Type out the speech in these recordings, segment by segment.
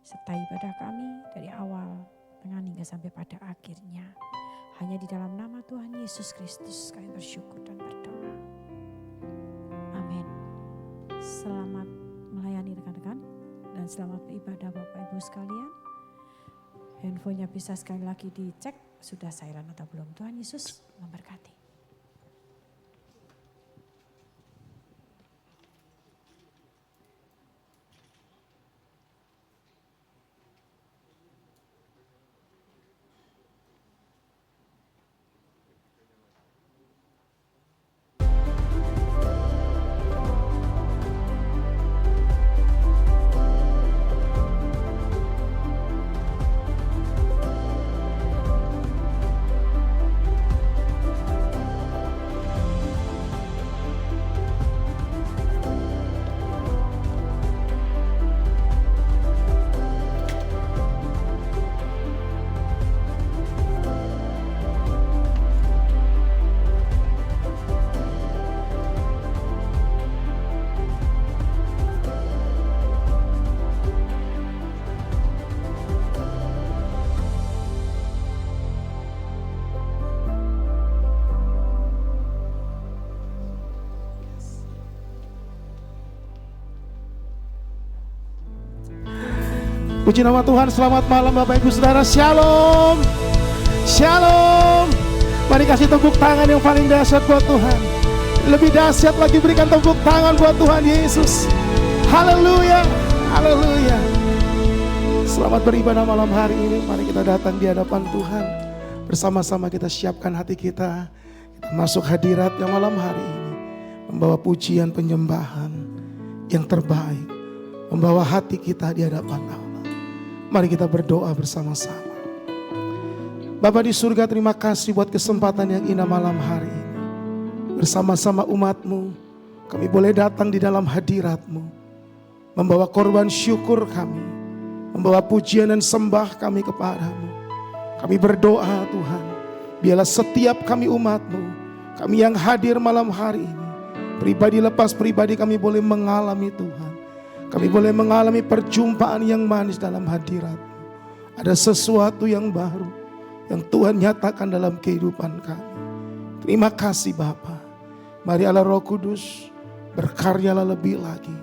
serta ibadah kami dari awal, tengah hingga sampai pada akhirnya. Hanya di dalam nama Tuhan Yesus Kristus kami bersyukur dan berdoa. Amin. Selamat melayani rekan-rekan dan selamat beribadah Bapak Ibu sekalian. Handphonenya bisa sekali lagi dicek, sudah silent atau belum. Tuhan Yesus memberkati. Puji nama Tuhan, selamat malam Bapak Ibu Saudara, Shalom. Shalom. Mari kasih tepuk tangan yang paling dahsyat buat Tuhan. Lebih dahsyat lagi berikan tepuk tangan buat Tuhan Yesus. Haleluya, haleluya. Selamat beribadah malam hari ini. Mari kita datang di hadapan Tuhan. Bersama-sama kita siapkan hati kita. Kita masuk hadiratnya malam hari ini. Membawa pujian penyembahan yang terbaik. Membawa hati kita di hadapan Allah. Mari kita berdoa bersama-sama. Bapa di surga, terima kasih buat kesempatan yang indah malam hari ini. Bersama-sama umat-Mu, kami boleh datang di dalam hadirat-Mu. Membawa korban syukur kami. Membawa pujian dan sembah kami kepada-Mu. Kami berdoa Tuhan, biarlah setiap kami umat-Mu, kami yang hadir malam hari ini, pribadi lepas pribadi kami boleh mengalami Tuhan. Kami boleh mengalami perjumpaan yang manis dalam hadirat-Mu. Ada sesuatu yang baru yang Tuhan nyatakan dalam kehidupan kami. Terima kasih Bapa. Mari Allah Roh Kudus berkaryalah lebih lagi.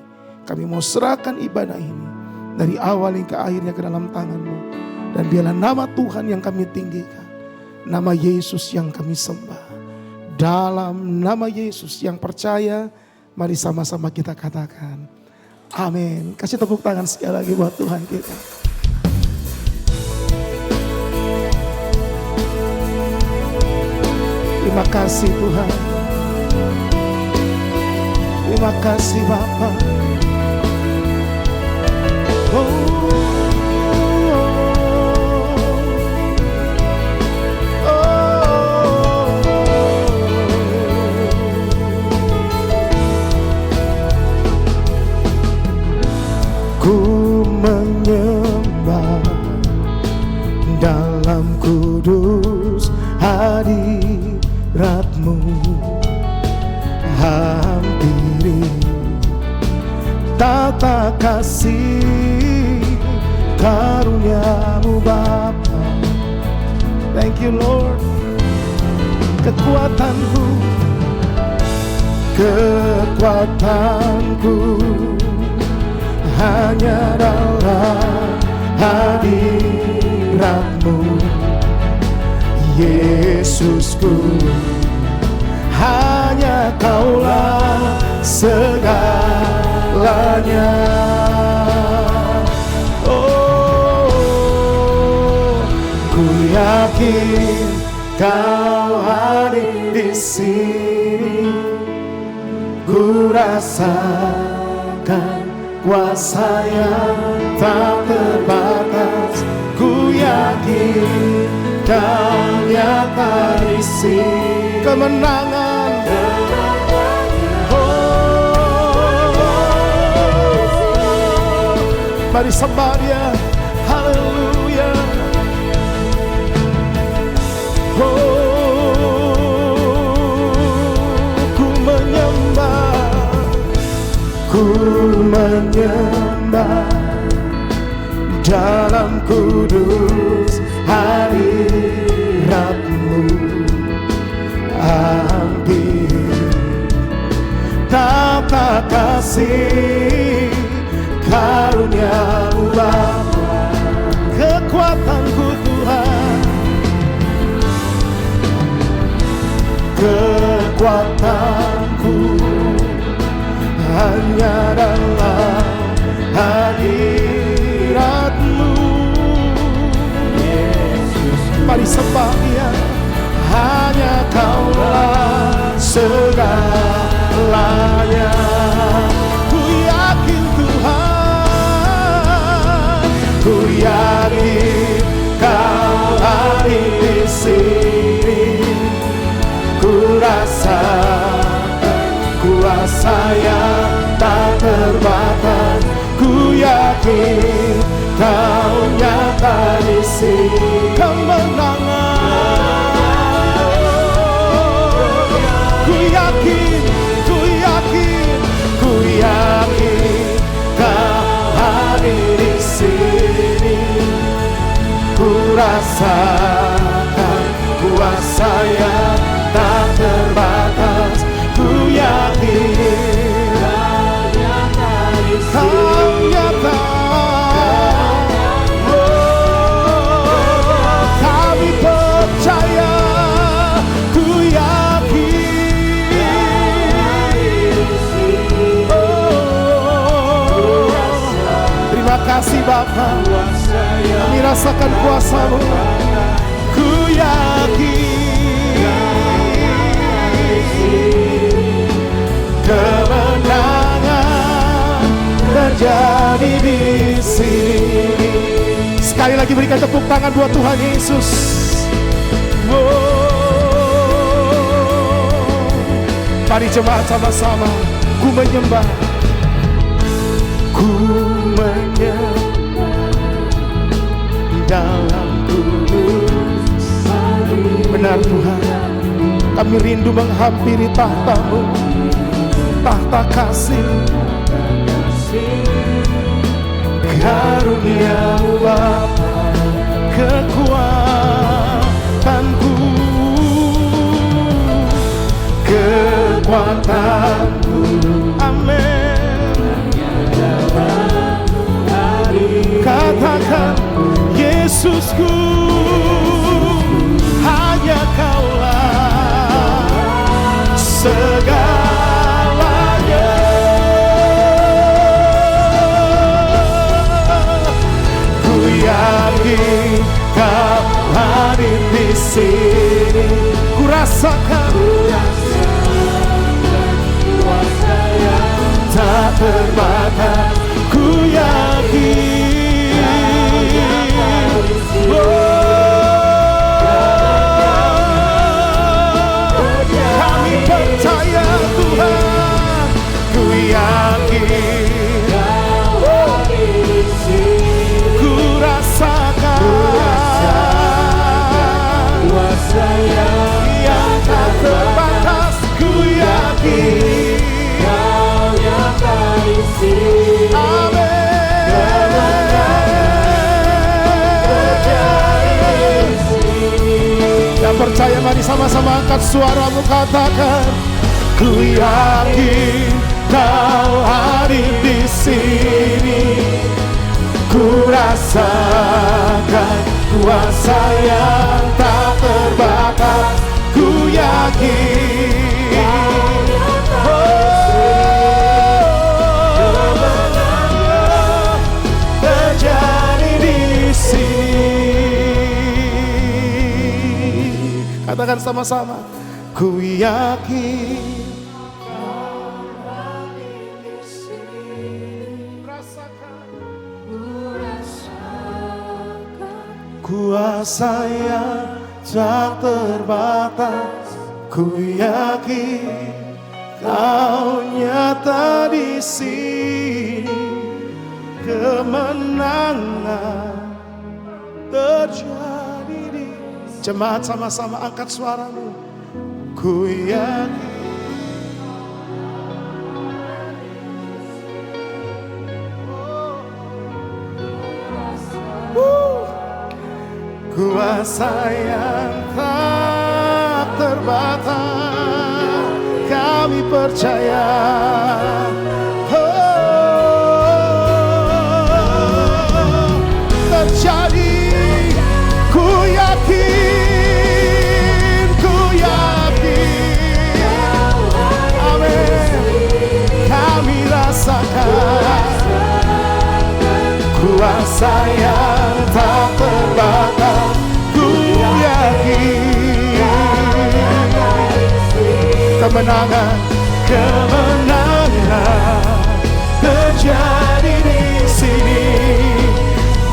Kami mau serahkan ibadah ini dari awal hingga akhirnya ke dalam tangan-Mu. Dan biarlah nama Tuhan yang kami tinggikan, nama Yesus yang kami sembah. Dalam nama Yesus yang percaya, mari sama-sama kita katakan amin. Kasih tepuk tangan sekali lagi buat Tuhan kita. Terima kasih Tuhan. Terima kasih Bapa. Ku menyembah dalam kudus hadirat-Mu, hampiri tata kasih karunia-Mu Bapa. Thank you Lord. Kekuatanku hanya dalam hadirat-Mu, Yesusku. Hanya Kaulah segalanya. Oh, ku yakin Kau hadir di sini. Ku rasakan kuasa yang tak terbatas. Ku yakin Kau nyata di sini. Kemenangan, mari sembah Dia. Haleluya. Ku menyembah dalam kudus hadirat-Mu. Hampir tata kasih karunia-Mu Bapa, kekuatanku Tuhan, kekuatanku hanya dalam hadirat-Mu. Yesus, mari sembah Dia, hanya Kaulah segalanya. Ku yakin Tuhan, ku yakin Kau hadir di sini. Ku rasakan kuasa yang tak terbatas. Ku yakin Kau nyata di sini. Kemenangan, ku yakin, ku yakin, ku yakin Kau hadir di sini. Ku rasakan kuasa yang tak terbatas. Ku yakin Kau nyata. Kami percaya, ku yakin. Terima kasih Bapa, kami rasakan kuasa-Mu. Ku yakin kemenangan terjadi di sini. Sekali lagi berikan tepuk tangan buat Tuhan Yesus. Mari jemaat sama-sama, ku menyembah, ku menyembah dalam kudus. Benar Tuhan, kami rindu menghampiri tahta-Mu, tahta kasih, karunia-Mu Bapa, kekuatanku, kekuatanku. Amin. Katakan Yesusku, hanya Kaulah segalanya. Ku yakin Kau hadir di sini. Ku rasakan kuasa yang tak terbatas. Ku yakin kami percaya Tuhan. Ku yakin ku rasakan kuasa yang tak terbatas. Ku yakin Kau nyata di sini. Amin. Yang percaya mari sama-sama angkat suaramu, katakan ku yakin Kau hadir di sini. Ku rasakan kuasa yang tak terbatas. Ku yakin terjadi di sini. Katakan sama-sama, ku yakin kuasa yang tak terbatas. Ku yakin Kau nyata di sini. Kemenangan terjadi di. Jemaat sama-sama angkat suaramu. Ku yakin kuasa yang tak terbatas, kami percaya. Terjadi, ku yakin, amin. Kami rasakan kuasa yang tak terbatas, ku yakin. Kemenangan terjadi di sini.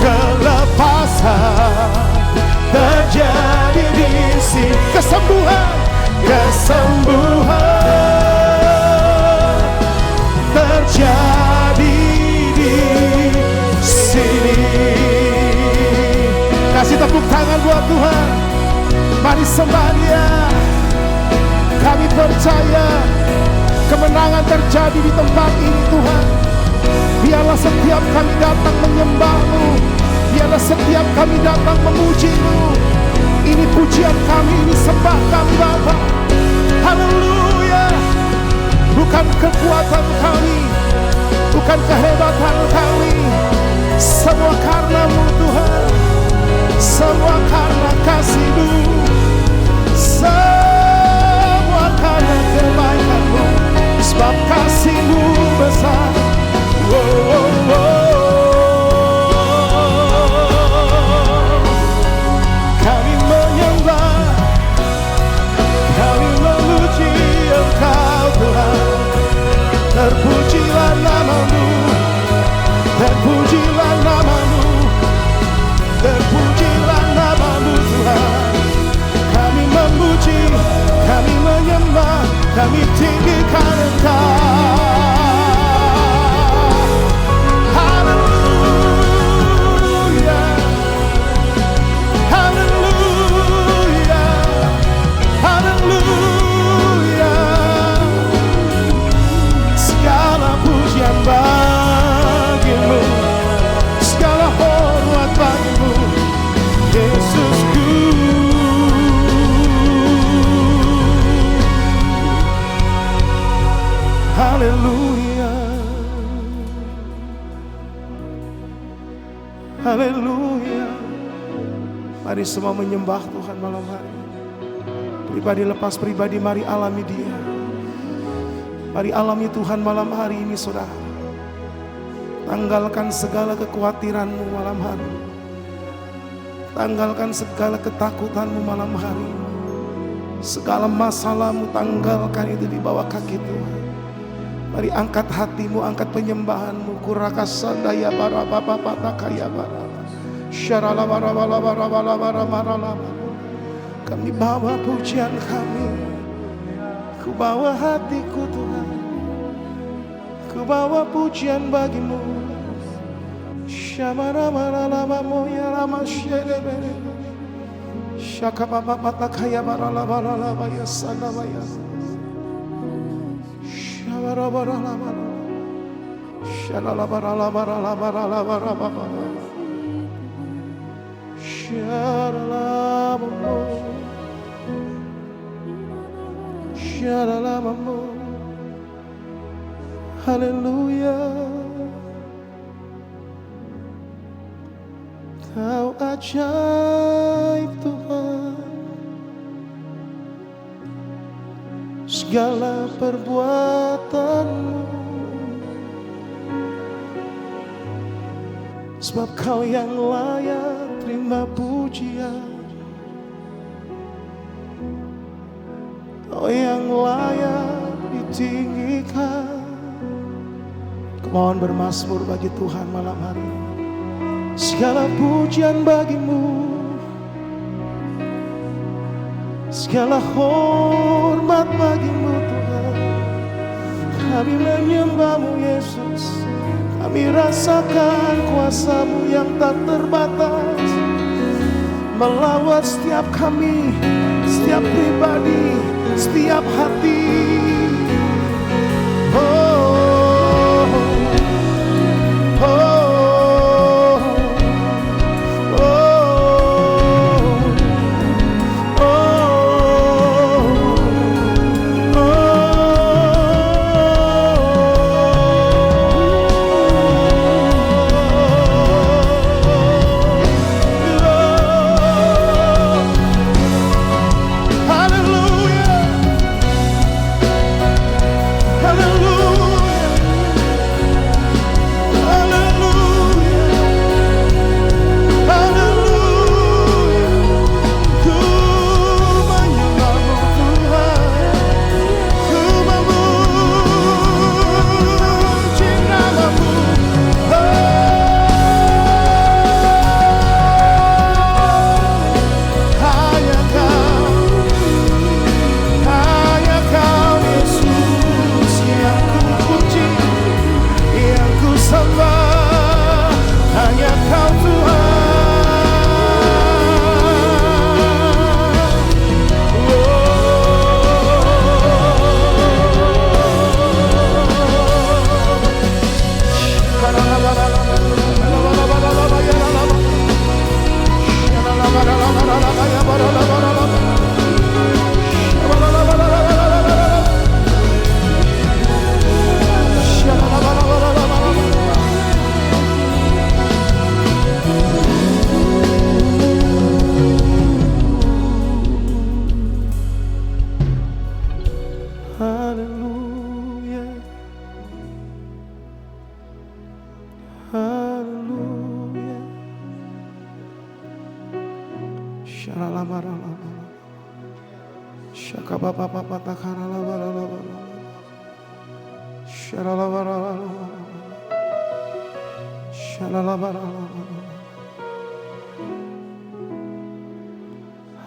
Kelepasan terjadi di sini. Kesembuhan terjadi di sini. Kasih tepuk tangan buat Tuhan. Mari sembah Dia. Kami percaya kemenangan terjadi di tempat ini Tuhan. Biarlah setiap kami datang menyembah-Mu, biarlah setiap kami datang memuji-Mu. Ini pujian kami, ini sembah kami Bapa. Haleluya. Bukan kekuatan kami, bukan kehebatan kami, semua karena-Mu Tuhan, semua karena kasih-Mu, semua karena kebaikan-Mu, sebab kasih-Mu besar. Kami menyembah, kami memuji Engkau Tuhan. Terpujilah nama-Mu, terpujilah nama-Mu, terpujilah nama-Mu Tuhan. Kami memuji, kami menyembah, kami tinggikan Engkau. Bagimu, segala hormat bagimu, Yesusku. Haleluya, haleluya. Mari semua menyembah Tuhan malam hari. Pribadi lepas pribadi, mari alami Dia. Mari alami Tuhan malam hari ini saudara. Tanggalkan segala kekhawatiranmu malam hari. Tanggalkan segala ketakutanmu malam hari. Segala masalahmu tanggalkan itu di bawah kaki Tuhan. Mari angkat hatimu, angkat penyembahanmu. Kurakasandaya bara bapa patakaya bara. Syarala bara bara bara bara bara bara. Kami bawa pujian kami. Ku bawa hatiku Tuhan. Ku bawa pujian bagimu. Shamara mara lama moya lama shelebere. Shaka baba patakaya bara lama lama ya sana ya. Shamara bara lama. Shalala bara lama lama lama lama. Shalala mo. Shalala mo. Haleluya. Kau ajaib Tuhan. Segala perbuatan-Mu, sebab Kau yang layak terima pujian. Kau yang layak ditinggikan. Mohon bermazmur bagi Tuhan malam hari ini. Segala pujian bagimu, segala hormat bagimu Tuhan. Kami menyembah-Mu Yesus. Kami rasakan kuasa-Mu yang tak terbatas melawat setiap kami, setiap pribadi, setiap hati.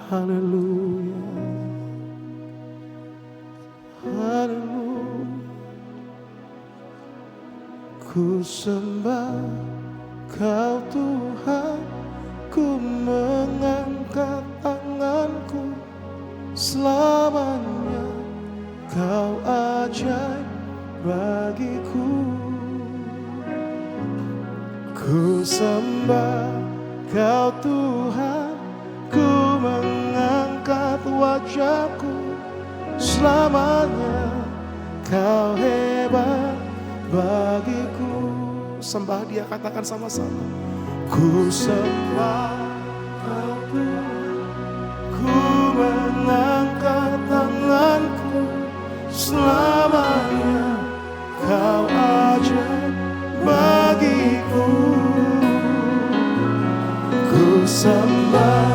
Haleluya, haleluya. Ku sembah Kau Tuhan, ku mengangkat tanganku, selamanya Kau ajaib bagiku. Ku sembah Kau Tuhan, ku mengangkat wajahku, selamanya Kau hebat bagiku. Sembah Dia, katakan sama-sama. Ku sembah Kau Tuhan, ku mengangkat tanganku, selamanya Kau ajaib bagiku. Ku sembah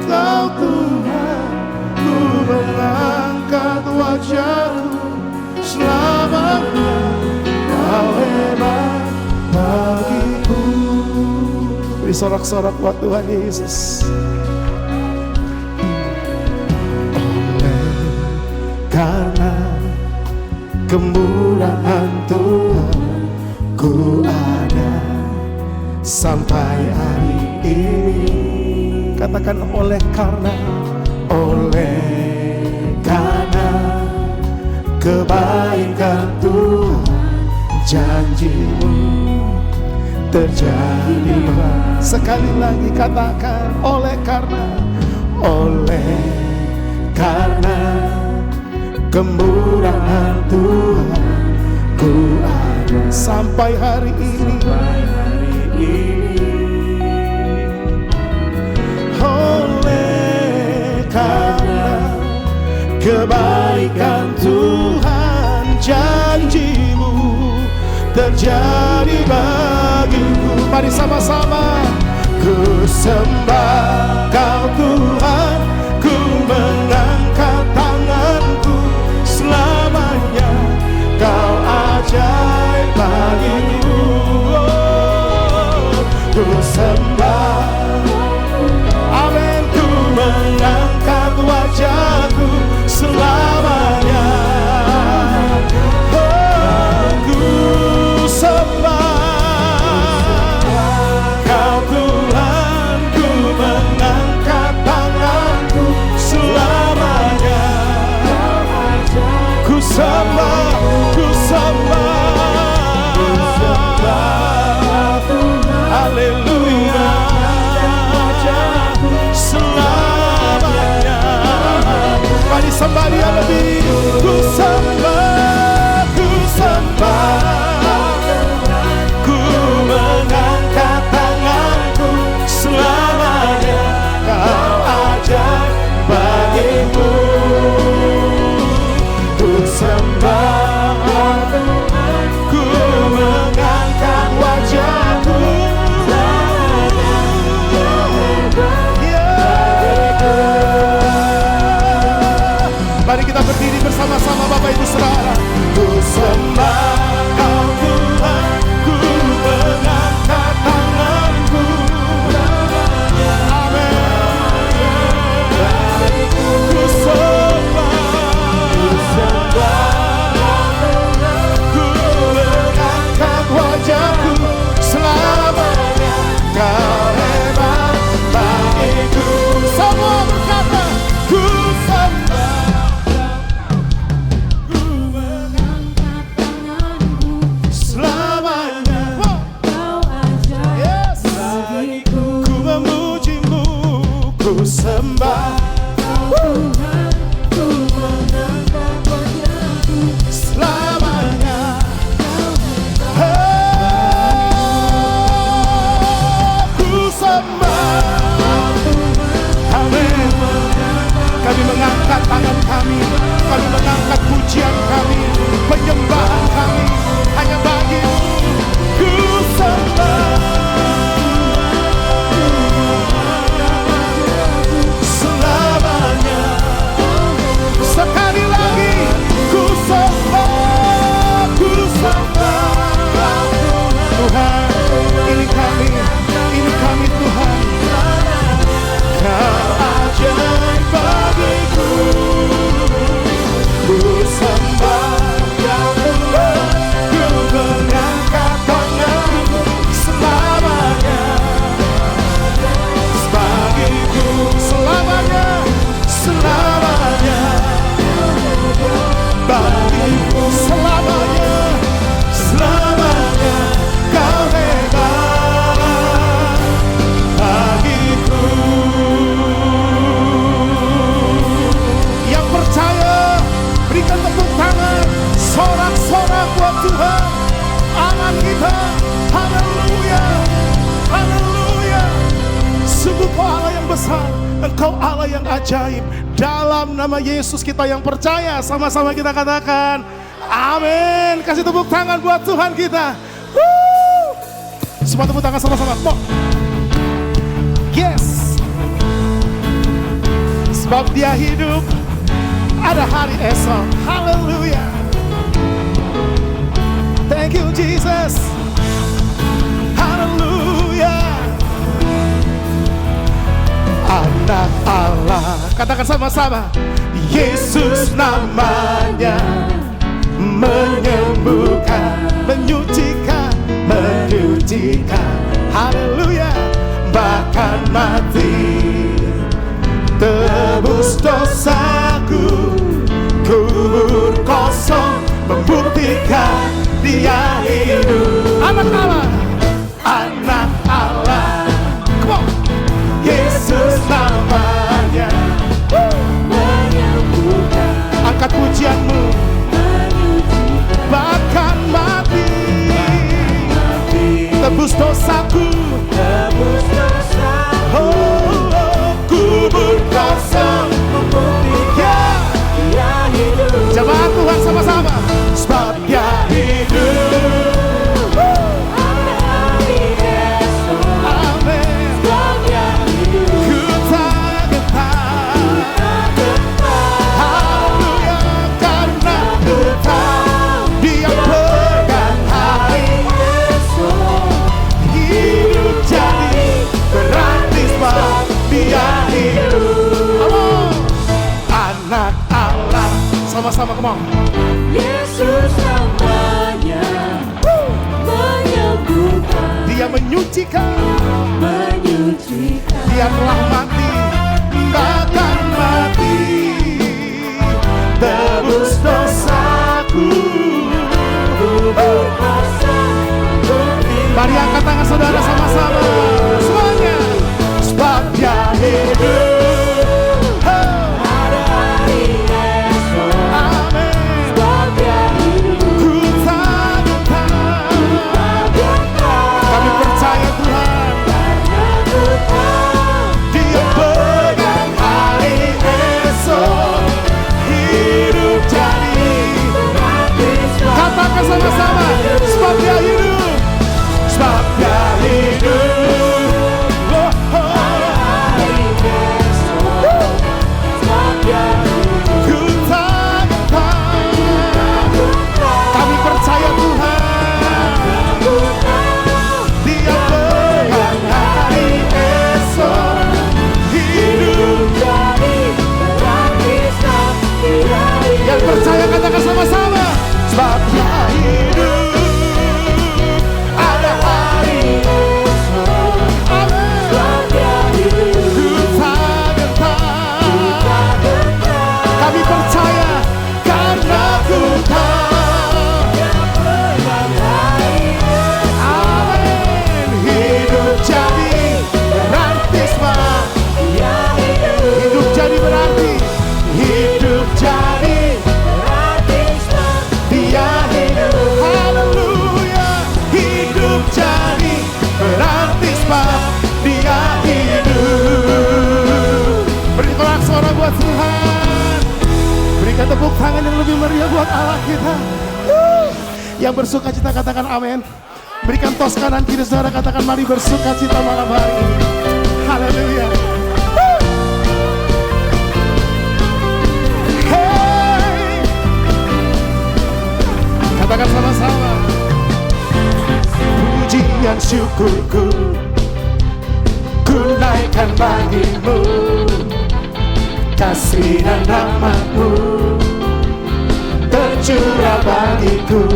Kau Tuhan, ku mengangkat wajahku, selamanya Kau hebat bagiku. Beri sorak-sorak buat Tuhan Yesus. Oleh karena kemurahan Tuhan, ku ada sampai hari ini. Katakan oleh karena kebaikan Tuhan, janji-Mu terjadi. Sekali lagi katakan oleh karena kemurahan Tuhan, ku ada sampai hari ini. Oleh karena kebaikan Tuhan, janji-Mu terjadi bagiku. Mari sama-sama. Ku sembah Kau Tuhan, ku mengangkat tanganku, selamanya Kau ajaib bagiku. Ku sembah, amin, ku mengangkat wajahku, selamanya ku sembah Kau Tuhan, ku mengangkat tanganku, selamanya ku sembah, ku sembah, haleluya, selamanya. Mari sembah Dia lebih. Ku sembah, ku sembah, ku mengangkat tanganku, selamanya Kau ajaib bagiku. Ku sembah, ku mengangkat wajahku, mari kita berdiri bersama-sama Bapak Ibu Saudara. Ku sembah Kau Tuhan, ku mengangkat tanganku, amin. Ku sembah, ku mengangkat wajahku, selamanya Kau hebat bagiku. Semua berkata, ku sembah, ku sembah Tuhan, ku mengangkat wajahku, selamanya ku sembah, amin. Kami mengangkat tangan kami mengangkat pujian kami, penyembahan kami hanya bagi-Mu. Ku sembah, Engkau Allah yang ajaib. Dalam nama Yesus kita yang percaya, sama-sama kita katakan amin. Kasih tepuk tangan buat Tuhan kita. Semua tepuk tangan sama-sama. Yes. Sebab Dia hidup, ada hari esok. Haleluya. Thank you Jesus. Haleluya. Anak Allah, katakan sama-sama. Yesus namanya, menyembuhkan, menyucikan, menyucikan. Haleluya. Bahkan mati, tebus dosaku, kubur kosong, membuktikan Dia hidup. Anak Allah, anak Allah. Come on. Yesus namanya, menyembuhkan. Angkat pujianmu. Bahkan mati, tebus dosaku, tebus dosaku. Kubur kosong, membuktikan Dia hidup. Jemaat Tuhan sama-sama. Sebab Dia hidup. Sama-sama, come on. Yesus namanya, menyembuhkan. Dia menyucikan, menyucikan. Dia telah mati, bahkan mati, tebus dosaku. Mari angkat tangan saudara sama-sama, semuanya. Sebab Dia hidup. Sama-sama, sebab Dia hidup, sebab Dia hidup. Ku tak kami percaya Tuhan, Dia pegang hari esok. Hidup yang percaya katakan sama-sama. Sebab Dia hidup, ada hari esok. Amin. Sebab Dia hidup, ku tak gentar. Kami percaya karena ku tahu. Amin. Hidup jadi berarti semua. Hidup jadi berarti. Hidup jadi Dia hidup, haleluya. Hidup jadi berarti sebab Dia hidup. Beri tolak suara buat Tuhan. Berikan tepuk tangan yang lebih meriah buat Allah kita. Yang bersuka cita katakan amin. Berikan tos kanan kiri saudara katakan mari bersuka cita malam hari ini. Haleluya. Katakan sama-sama. Pujian syukurku ku naikkan bagimu, kasih dan rahmat-Mu tercurah bagiku.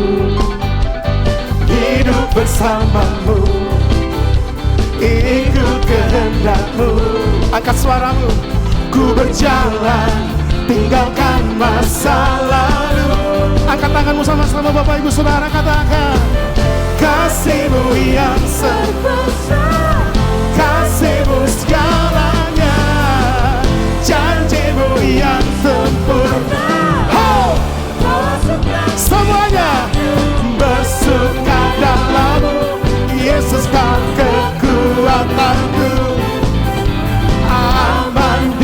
Hidup bersama-Mu, ikut kehendak-Mu. Angkat suaramu. Ku berjalan, tinggalkan masa lalu. Angkat tanganmu sama-sama Bapak Ibu Saudara katakan. Kasih-Mu yang sebesar, kasih-Mu segalanya, janji-Mu yang sempurna. Oh! Semuanya bersuka dalam-Mu, Yesus kau kekuatanku, aman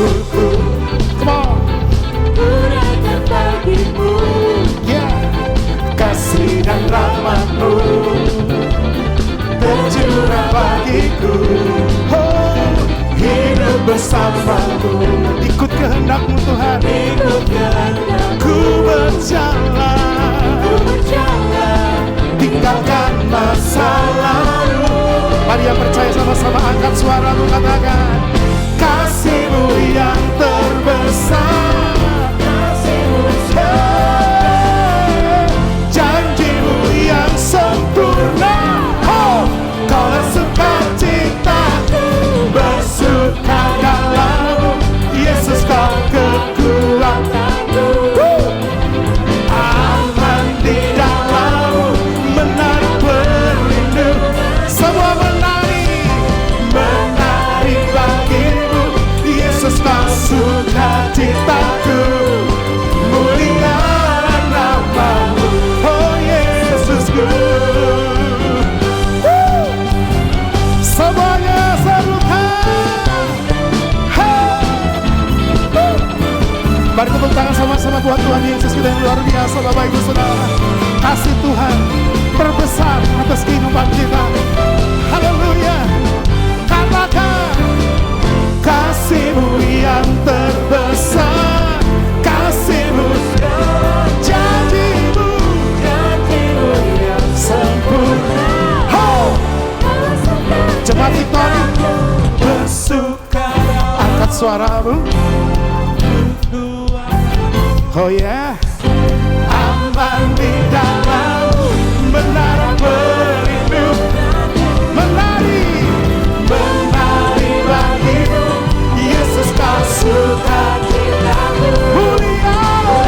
syukurku. Come on. Kurangkan bagimu, Yeah. Kasih dan rahmat-Mu tercurah bagiku. Oh, hidup bersama-Mu, ikut kehendak-Mu Tuhan. ikut kehendak-Mu. Ku berjalan, Ku berjalan, tinggalkan masa lalu. Mari yang percaya sama-sama angkat suaramu, katakan kasih-Mu yang terbesar, kasih-Mu hey, janji-Mu yang sempurna. Oh, Kaulah sukacitaku, bersuka dalam-Mu, Yesus Kau kekuatanku. Aman di dalam-Mu, menara pelindung. Semua menari, menari bagimu, Yesus Kau sukacitaku. Mulialah nama-Mu, oh Yesusku. Semuanya serukan. Mari tepuk tangan sama-sama buat Tuhan Yesus kita yang luar biasa, Bapak Ibu Saudara. Kasih Tuhan terbesar atas kehidupan kita. Haleluya. Katakan kasih-Mu yang terbesar, kasih-Mu, janji-Mu yang sempurna. Oh, jemaat Victory bersuka, angkat suaramu. Oh ya, aman di dalam-Mu, menara pelindung. Menari, menari bagimu, Yesus Kau sukacitaku. Mulialah,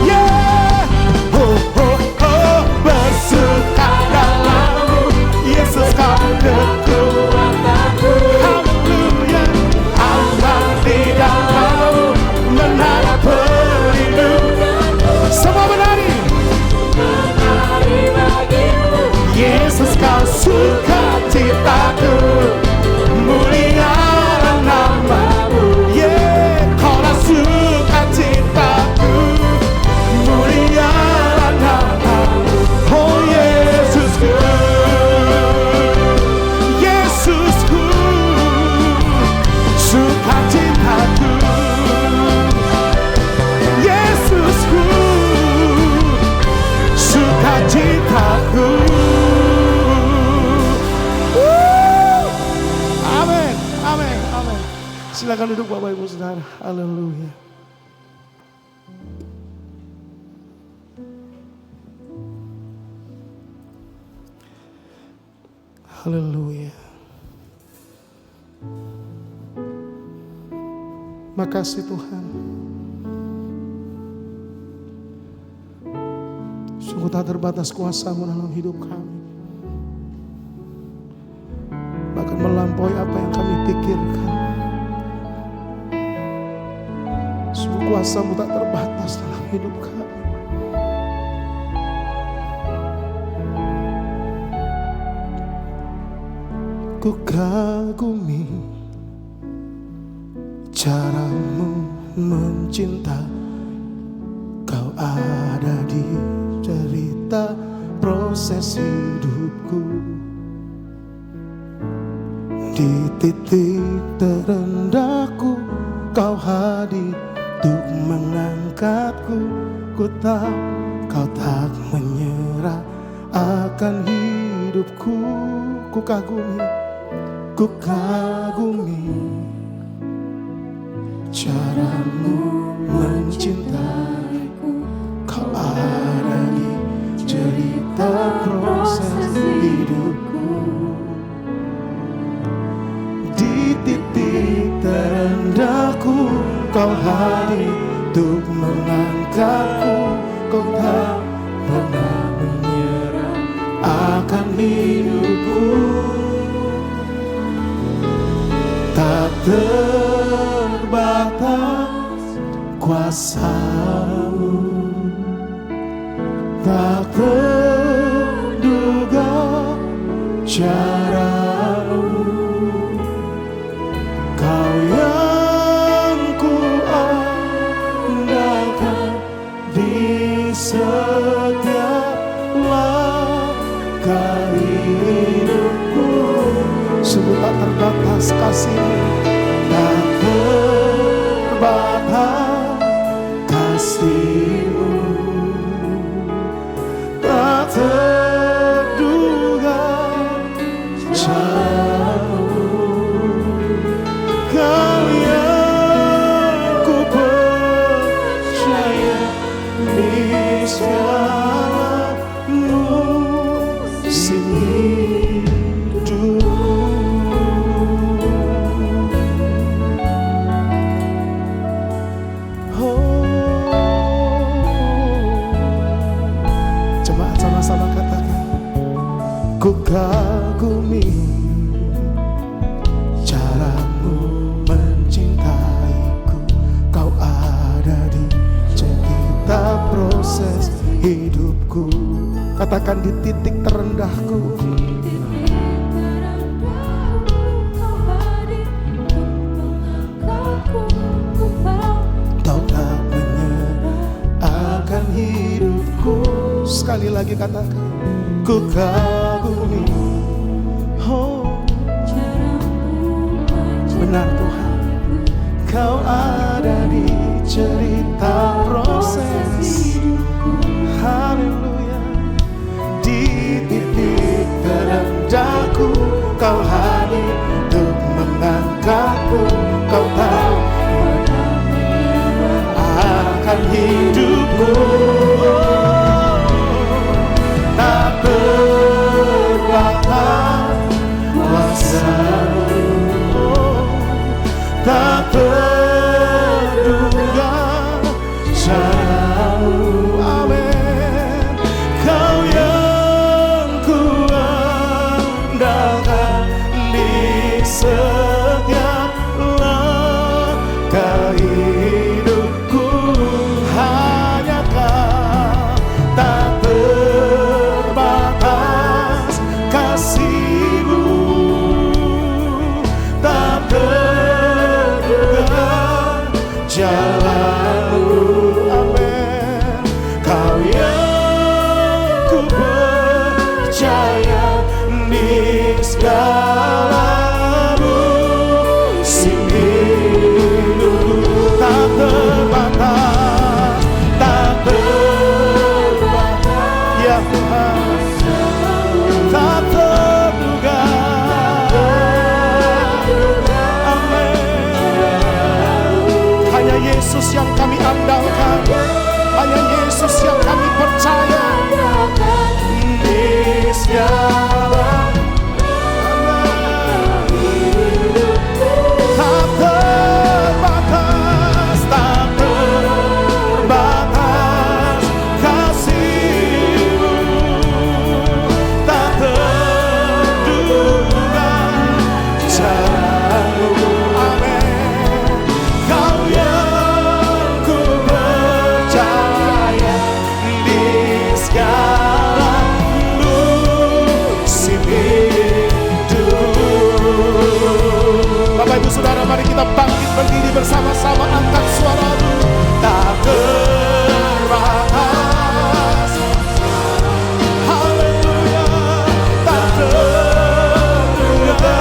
yeah. Oh, oh, oh, bersuka dalam-Mu, Yesus Kau kekuatanku. Haleluya, aman di dalam-Mu, menara pelindung. Semua menari, menari bagimu, Yesus Kau sukacitaku. Mulialah nama-Mu, yeah. Kaulah sukacitaku. Mulialah nama-Mu, oh Yesusku. Yesusku, sukacitaku. Yesusku, sukacitaku. Amin, amin, amin. Silakan duduk Bapak Ibu Saudara. Haleluya. Haleluya. Makasih Tuhan. Sungguh tak terbatas kuasa-Mu dalam hidup kami. Bahkan melampaui apa yang kami pikirkan. Sungguh kuasa-Mu tak terbatas dalam hidup kami. Ku kagumi cara-Mu mencinta. Kau ada di cerita proses hidupku. Di titik terendahku Kau hadir untuk mengangkatku. Ku tahu Kau tak menyerah akan hidupku. Ku kagumi cara-Mu mencintaiku. Kau ada di cerita proses hidupku. Di titik terendahku Kau hadir untuk mengangkatku. Kau tak pernah menyerah akan hidupku. Tak terbatas kuasa-Mu, tak terduga cara-Mu. Jemaat sama-sama katakan, ku kagumi caramu mencintaiku. Kau ada di setiap proses hidupku. Katakan, di titik terendahku. Kau tak menyerah akan hidupku. Sekali lagi katakan, ku kagumi. Oh, benar Tuhan, Kau ada di cerita proses. Haleluya. Di titik terendahku Kau hadir untuk mengangkatku. Kau tahu akan hidupku. Tak terbatas kuasa-Mu, tak terduga cara-Mu. Amin. Kau yang kuandalkan di setiap langkah hidupku. Hanya Kau, tak terbatas kasih-Mu, tak terduga jalan-Mu. Amin. Kau yang ku percaya di segala musim hidupku. Tak terbatas, tak terbatas, ya Tuhan, tak terduga. Amin. Hanya Yesus yang kami andalkan, hanya Yesus yang kami percaya di segala. Tak terbatas, tak terbatas kasih-Mu, tak terduga cara-Mu. Amin. Kau yang ku percaya di segala musim hidup. Bapak Ibu Saudara, mari kita bangkit berdiri bersama-sama, angkat suara-Mu. Tak terbatas, haleluya, tak terduga,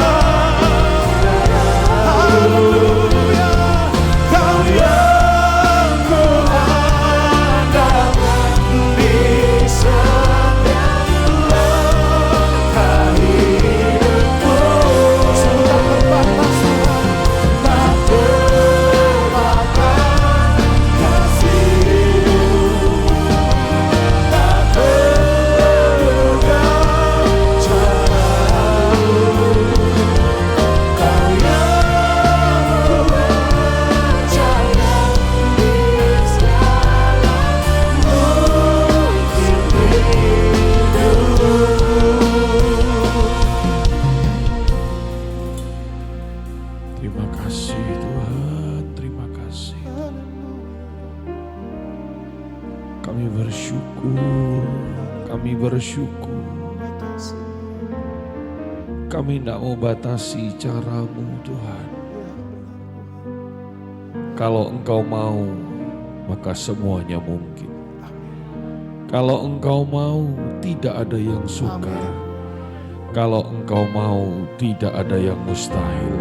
haleluya. Kau yang ku andalkan di setiap langkah hidupku. Sungguh tak terbatas Tuhan, tak terbatas kasih-Mu, tak terduga cara-Mu. Kau yang ku percaya di segala musim hidupku. Terima kasih Tuhan, terima kasih. Kami bersyukur, kami bersyukur. Kami tidak mau batasi cara-Mu Tuhan. Kalau Engkau mau, maka semuanya mungkin. Kalau Engkau mau, tidak ada yang sukar. Kalau Engkau mau, tidak ada yang mustahil.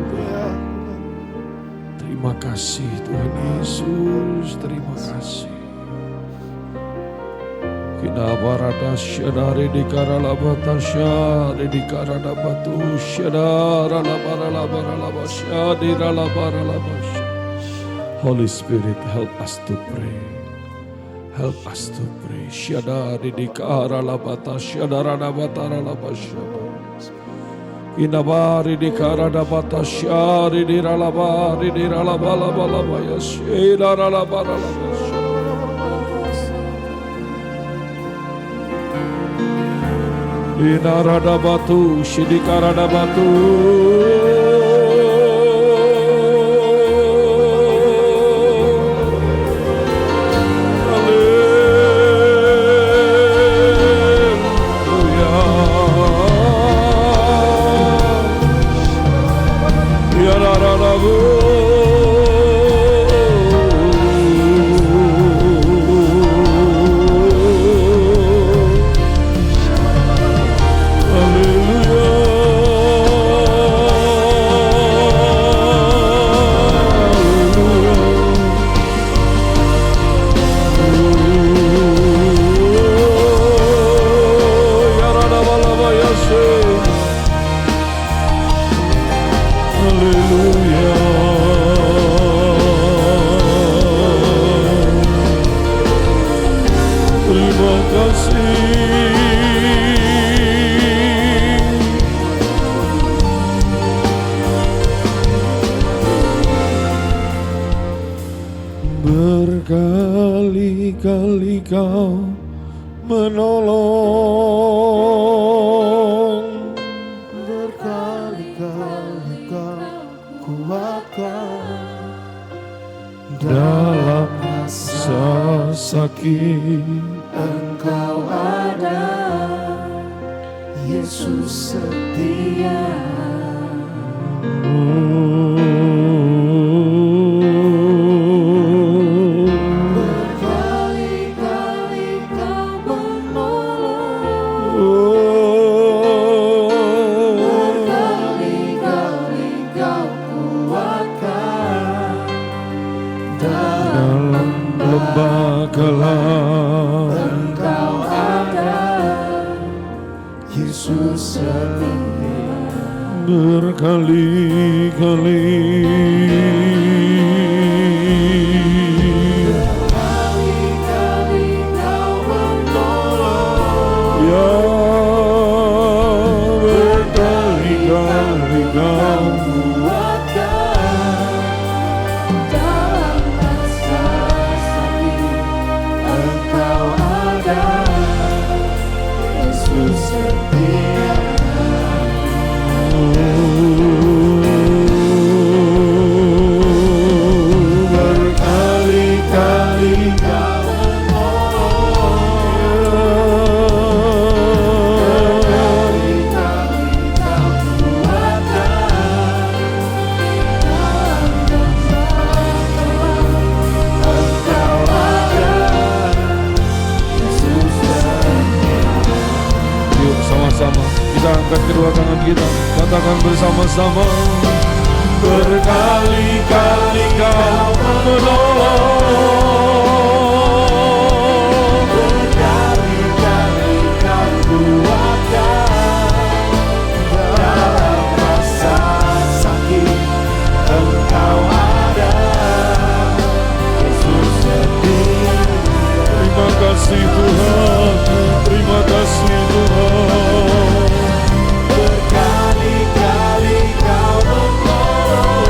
Terima kasih Tuhan Yesus, terima kasih. Kina barada syadari di karala batasya, di karada batu syadara la barala barala basya, di rala barala basya. Holy Spirit, help us to pray. Help us to pray. Syadari di karala batasya, syadara la batara la basya. Inabari di karada batashari di ralabari di ralabalabala shira ralabalabala. Inarada batu shidikarada batu. Berkali-kali kau menolong, berkali-kali kau kuatkan dalam masa sakit. Engkau ada, Yesus setia. Berkali-kali kau menolong, berkali-kali kau kuatkan Dalam lembah gelap, Engkau ada, Yesus setia. berkali-kali Berkali-kali kau menolong, ya, berkali-kali kau kuatkan dalam masa sakit. Engkau ada, Yesus setia. Berkali-kali kau menolong, berkali-kali kau kuatkan dalam masa gelap. Engkau ada, Yesus setia. Yuk sama-sama kita angkat kedua tangan kita, katakan bersama-sama. Berkali-kali kau menolong, Berkali-kali kau kuatkan dalam masa sakit. Engkau ada, Yesus setia. terima kasih Tuhan, terima kasih Tuhan. Berkali-kali kau menolong,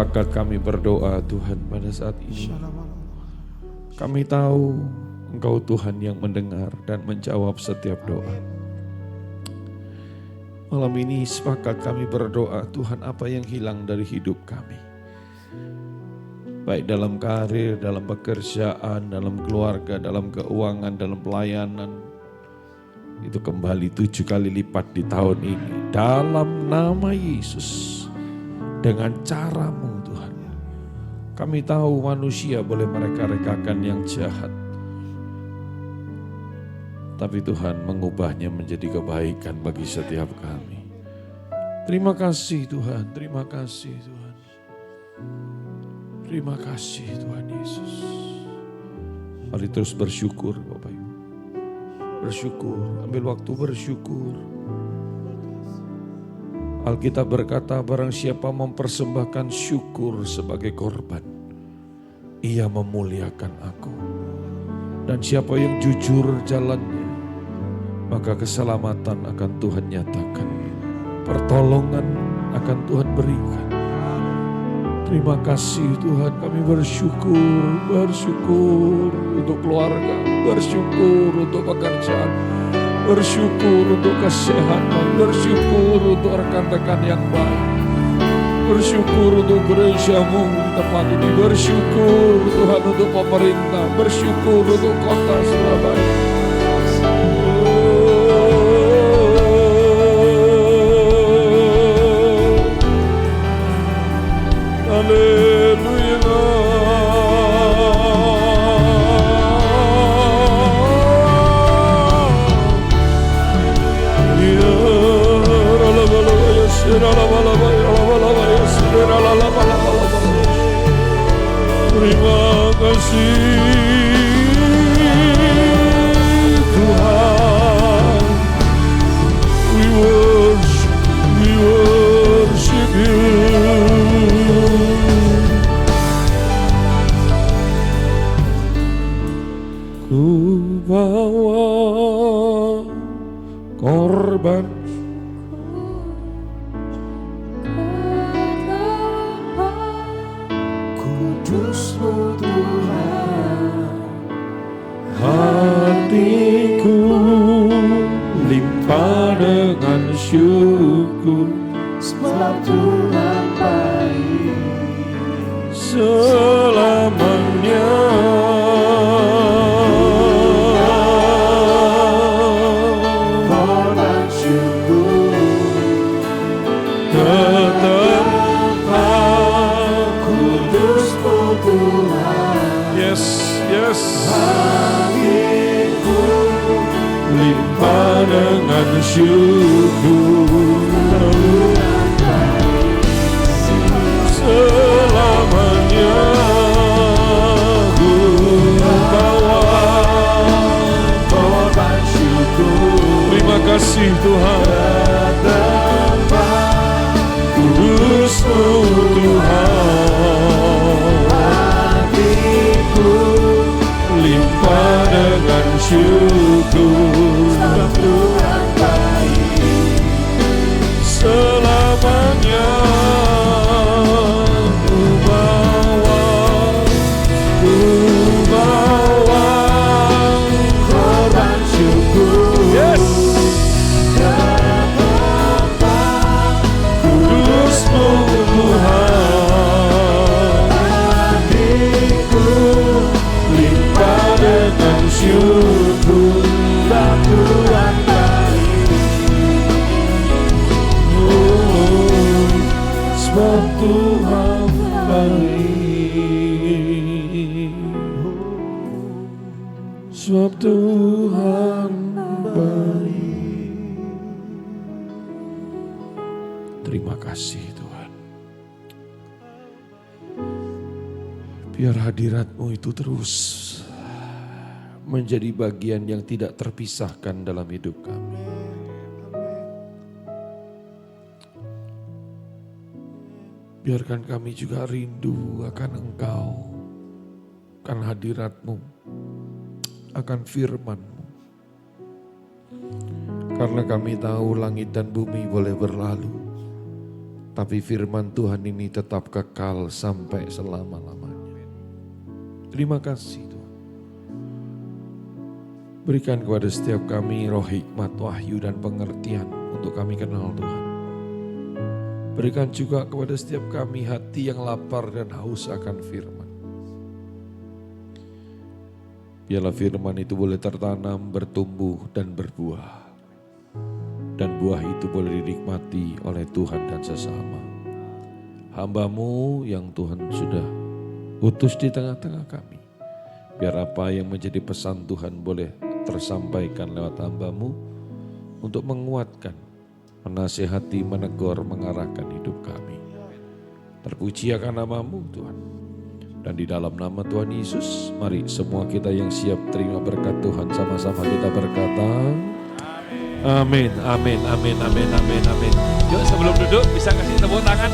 sepakat kami berdoa Tuhan pada saat ini. Kami tahu Engkau Tuhan yang mendengar dan menjawab setiap doa. Malam ini sepakat kami berdoa Tuhan, apa yang hilang dari hidup kami. Baik dalam karir, dalam pekerjaan, dalam keluarga, dalam keuangan, dalam pelayanan. Itu kembali 7 kali lipat di tahun ini. Dalam nama Yesus. Dengan caramu Tuhan. Kami tahu manusia boleh mereka-rekakan yang jahat. Tapi Tuhan mengubahnya menjadi kebaikan bagi setiap kami. Terima kasih Tuhan, terima kasih Tuhan. Terima kasih Tuhan Yesus. Mari terus bersyukur Bapak Ibu. Bersyukur, ambil waktu bersyukur. Alkitab berkata, barang siapa mempersembahkan syukur sebagai korban, ia memuliakan aku. Dan siapa yang jujur jalannya, maka keselamatan akan Tuhan nyatakan. Pertolongan akan Tuhan berikan. Terima kasih Tuhan, kami bersyukur untuk keluarga, bersyukur untuk pekerjaan, bersyukur untuk kesehatan, bersyukur untuk rekan-rekan yang baik, bersyukur untuk gerejamu di tempat ini, bersyukur Tuhan untuk pemerintah, bersyukur untuk kota Surabaya. Haleluya. Terima kasih Tuhan. We worship you. Ku bawa korban Kudus-Mu Tuhan, hatiku limpah dengan syukur sebab Tuhan baik. selamanya. Korban syukur Tetap Kudus-Mu Tuhan, yes, hatiku limpah dengan syukur selamanya. Ku bawa korban syukur. terima kasih Tuhan. Kudus-Mu Tuhan, Hatiku limpah dengan syukur Tuhan baik. selamanya. Ku bawa Korban syukur. yes. Kudus-Mu Tuhan, Hatiku limpah dengan syukur sebab Tuhan baik. sebab Tuhan baik, sebab Tuhan baik. Terima kasih Tuhan. Biar hadirat-Mu itu terus menjadi bagian yang tidak terpisahkan dalam hidup kami. Biarkan kami juga rindu akan Engkau, akan hadirat-Mu, akan firman-Mu. Karena kami tahu langit dan bumi boleh berlalu, Tapi firman Tuhan ini tetap kekal sampai selama-lamanya. Terima kasih Tuhan. Berikan kepada setiap kami roh hikmat, wahyu dan pengertian untuk kami kenal Tuhan. Berikan juga kepada setiap kami hati yang lapar dan haus akan firman. Biarlah firman itu boleh tertanam, bertumbuh dan berbuah. Dan buah itu boleh dinikmati oleh Tuhan dan sesama. Hamba-Mu yang Tuhan sudah utus di tengah-tengah kami. Biar apa yang menjadi pesan Tuhan boleh tersampaikan lewat hamba-Mu untuk menguatkan, menasihati, menegur, mengarahkan hidup kami. Terpuji akan nama-Mu Tuhan. Dan di dalam nama Tuhan Yesus, mari semua kita yang siap terima berkat Tuhan sama-sama kita berkata, amin, amin, amin, amin, amin, amin. Yuk sebelum duduk bisa kasih tepuk tangan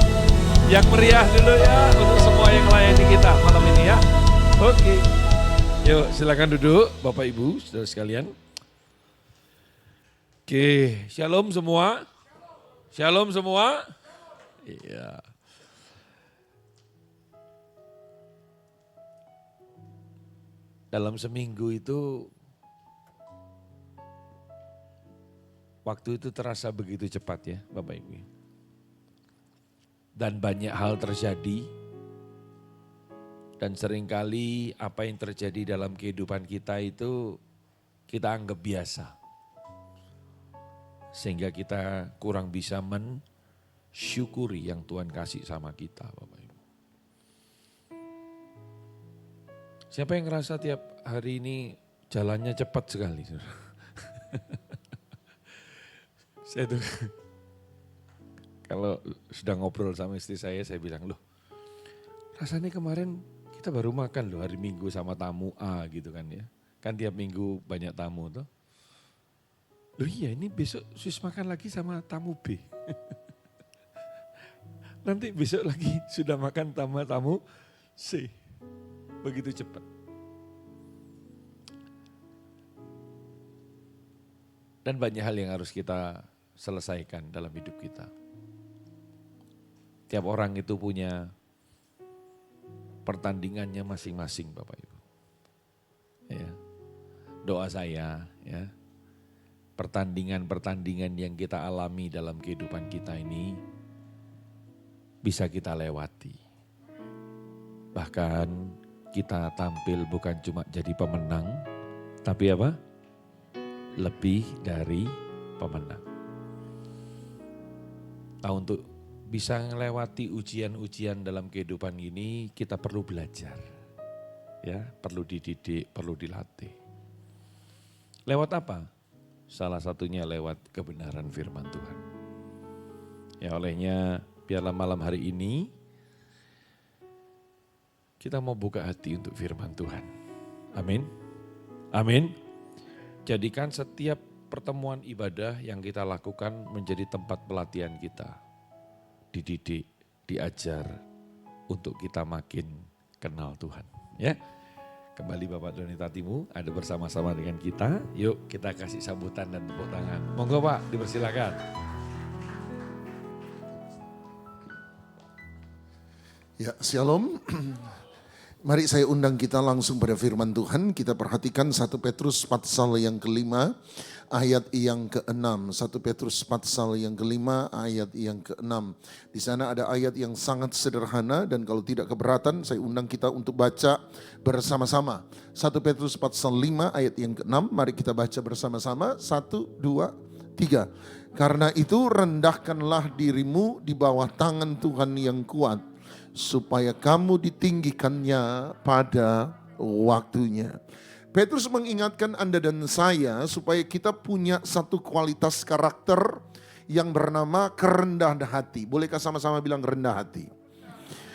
yang meriah dulu ya untuk semua yang melayani kita malam ini ya. Oke, yuk silakan duduk Bapak Ibu saudara sekalian. Oke, shalom semua. Shalom semua. Iya. Dalam seminggu itu waktu itu terasa begitu cepat ya Bapak Ibu. Dan banyak hal terjadi. Dan seringkali apa yang terjadi dalam kehidupan kita itu kita anggap biasa. Sehingga kita kurang bisa mensyukuri yang Tuhan kasih sama kita Bapak Ibu. Siapa yang ngerasa tiap hari ini jalannya cepat sekali? Saya tuh kalau sudah ngobrol sama istri saya bilang, loh rasanya kemarin kita baru makan loh hari Minggu sama tamu A gitu kan ya. Kan tiap minggu banyak tamu tuh. Loh iya ini besok sus makan lagi sama tamu B. Nanti besok lagi sudah makan sama tamu C. Begitu cepat. Dan banyak hal yang harus kita selesaikan dalam hidup kita. Tiap orang itu punya pertandingannya masing-masing Bapak Ibu. Ya. Doa saya ya, pertandingan-pertandingan yang kita alami dalam kehidupan kita ini bisa kita lewati. Bahkan kita tampil bukan cuma jadi pemenang, tapi apa? Lebih dari pemenang. Nah, untuk bisa melewati ujian-ujian dalam kehidupan ini kita perlu belajar. Ya, perlu dididik, perlu dilatih. Lewat apa? Salah satunya lewat kebenaran firman Tuhan. Ya, olehnya biarlah malam hari ini kita mau buka hati untuk firman Tuhan. Amin. Amin. Jadikan setiap pertemuan ibadah yang kita lakukan menjadi tempat pelatihan kita. Dididik, diajar untuk kita makin kenal Tuhan. Ya, kembali Bapak Donita Timu ada bersama-sama dengan kita. Yuk kita kasih sambutan dan tepuk tangan. Monggo Pak, dipersilakan. Ya, shalom. Mari saya undang kita langsung pada firman Tuhan. Kita perhatikan 1 Petrus pasal yang kelima ayat yang ke-6. 1 Petrus pasal yang kelima ayat yang ke-6. Di sana ada ayat yang sangat sederhana dan kalau tidak keberatan saya undang kita untuk baca bersama-sama. 1 Petrus pasal 5 ayat yang ke-6. Mari kita baca bersama-sama. 1, 2, 3. Karena itu rendahkanlah dirimu di bawah tangan Tuhan yang kuat, supaya kamu ditinggikannya pada waktunya. Petrus mengingatkan Anda dan saya supaya kita punya satu kualitas karakter yang bernama kerendahan hati. Bolehkah sama-sama bilang rendah hati?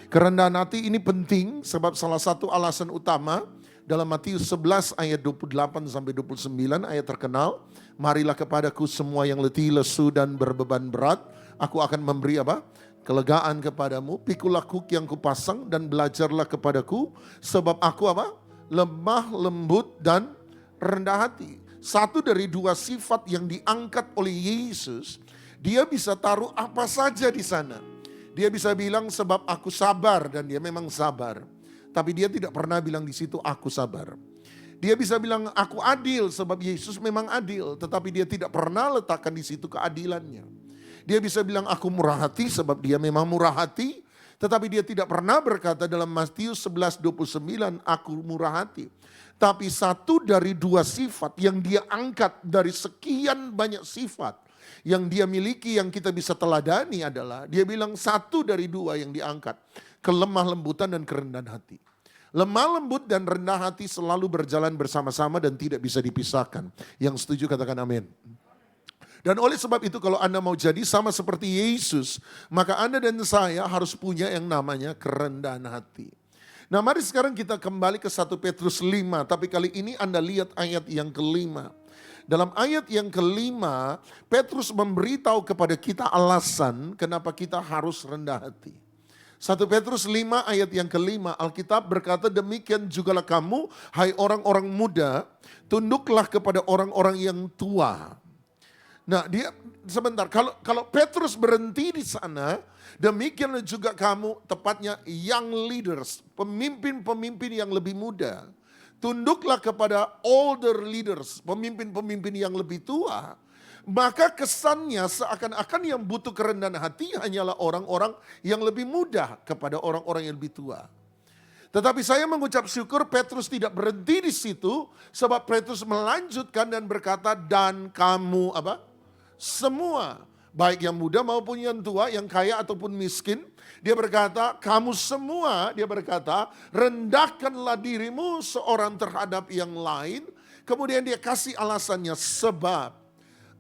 Kerendahan hati ini penting sebab salah satu alasan utama dalam Matius 11 ayat 28 sampai 29 ayat terkenal. Marilah kepadaku semua yang letih, lesu dan berbeban berat, aku akan memberi apa? Kelegaan kepadamu. Pikulah kuk yang kupasang dan belajarlah kepadaku, sebab aku apa? Lemah, lembut dan rendah hati. Satu dari dua sifat yang diangkat oleh Yesus, dia bisa taruh apa saja di sana. Dia bisa bilang sebab aku sabar dan dia memang sabar. Tapi dia tidak pernah bilang di situ aku sabar. Dia bisa bilang aku adil sebab Yesus memang adil. Tetapi dia tidak pernah letakkan di situ keadilannya. Dia bisa bilang aku murah hati sebab dia memang murah hati. Tetapi dia tidak pernah berkata dalam Matius 11:29 aku murah hati. Tapi satu dari dua sifat yang dia angkat dari sekian banyak sifat yang dia miliki yang kita bisa teladani adalah dia bilang satu dari dua yang diangkat. Kelemah lembutan dan kerendahan hati. Lemah lembut dan rendah hati selalu berjalan bersama-sama dan tidak bisa dipisahkan. Yang setuju katakan amin. Dan oleh sebab itu kalau Anda mau jadi sama seperti Yesus, maka Anda dan saya harus punya yang namanya kerendahan hati. Nah mari sekarang kita kembali ke 1 Petrus 5, tapi kali ini Anda lihat ayat yang kelima. Dalam ayat yang kelima, Petrus memberitahu kepada kita alasan kenapa kita harus rendah hati. 1 Petrus 5 ayat yang kelima, Alkitab berkata demikian jugalah kamu, hai orang-orang muda, tunduklah kepada orang-orang yang tua. Nah dia sebentar, kalau Petrus berhenti di sana, demikian juga kamu, tepatnya young leaders, pemimpin-pemimpin yang lebih muda. Tunduklah kepada older leaders, pemimpin-pemimpin yang lebih tua. Maka kesannya seakan-akan yang butuh kerendahan hati hanyalah orang-orang yang lebih muda kepada orang-orang yang lebih tua. Tetapi saya mengucap syukur Petrus tidak berhenti di situ. Sebab Petrus melanjutkan dan berkata dan kamu apa? Semua. Baik yang muda maupun yang tua, yang kaya ataupun miskin. Dia berkata kamu semua, dia berkata rendahkanlah dirimu seorang terhadap yang lain. Kemudian dia kasih alasannya sebab.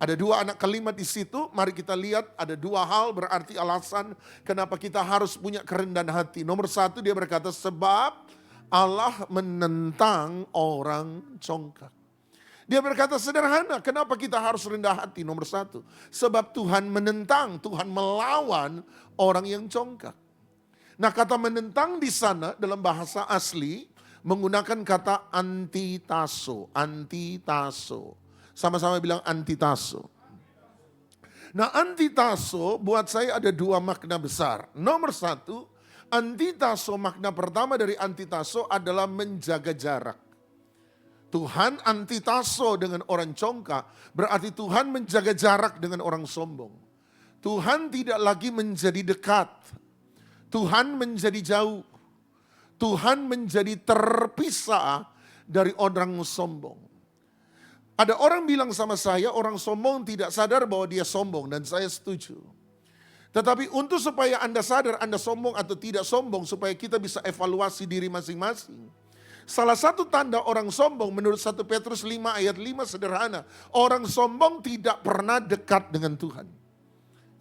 Ada dua anak kalimat di situ, mari kita lihat ada dua hal berarti alasan kenapa kita harus punya kerendahan hati. Nomor satu dia berkata sebab Allah menentang orang congkak. Dia berkata sederhana, kenapa kita harus rendah hati? Nomor satu, sebab Tuhan menentang, Tuhan melawan orang yang congkak. Nah kata menentang di sana dalam bahasa asli menggunakan kata antitaso, antitaso. Sama-sama bilang antitaso. Nah antitaso buat saya ada dua makna besar. Nomor satu, antitaso makna pertama dari antitaso adalah menjaga jarak. Tuhan antitaso dengan orang congkak, berarti Tuhan menjaga jarak dengan orang sombong. Tuhan tidak lagi menjadi dekat. Tuhan menjadi jauh. Tuhan menjadi terpisah dari orang sombong. Ada orang bilang sama saya, orang sombong tidak sadar bahwa dia sombong dan saya setuju. Tetapi untuk supaya Anda sadar Anda sombong atau tidak sombong, supaya kita bisa evaluasi diri masing-masing. Salah satu tanda orang sombong menurut 1 Petrus 5 ayat 5 sederhana. Orang sombong tidak pernah dekat dengan Tuhan.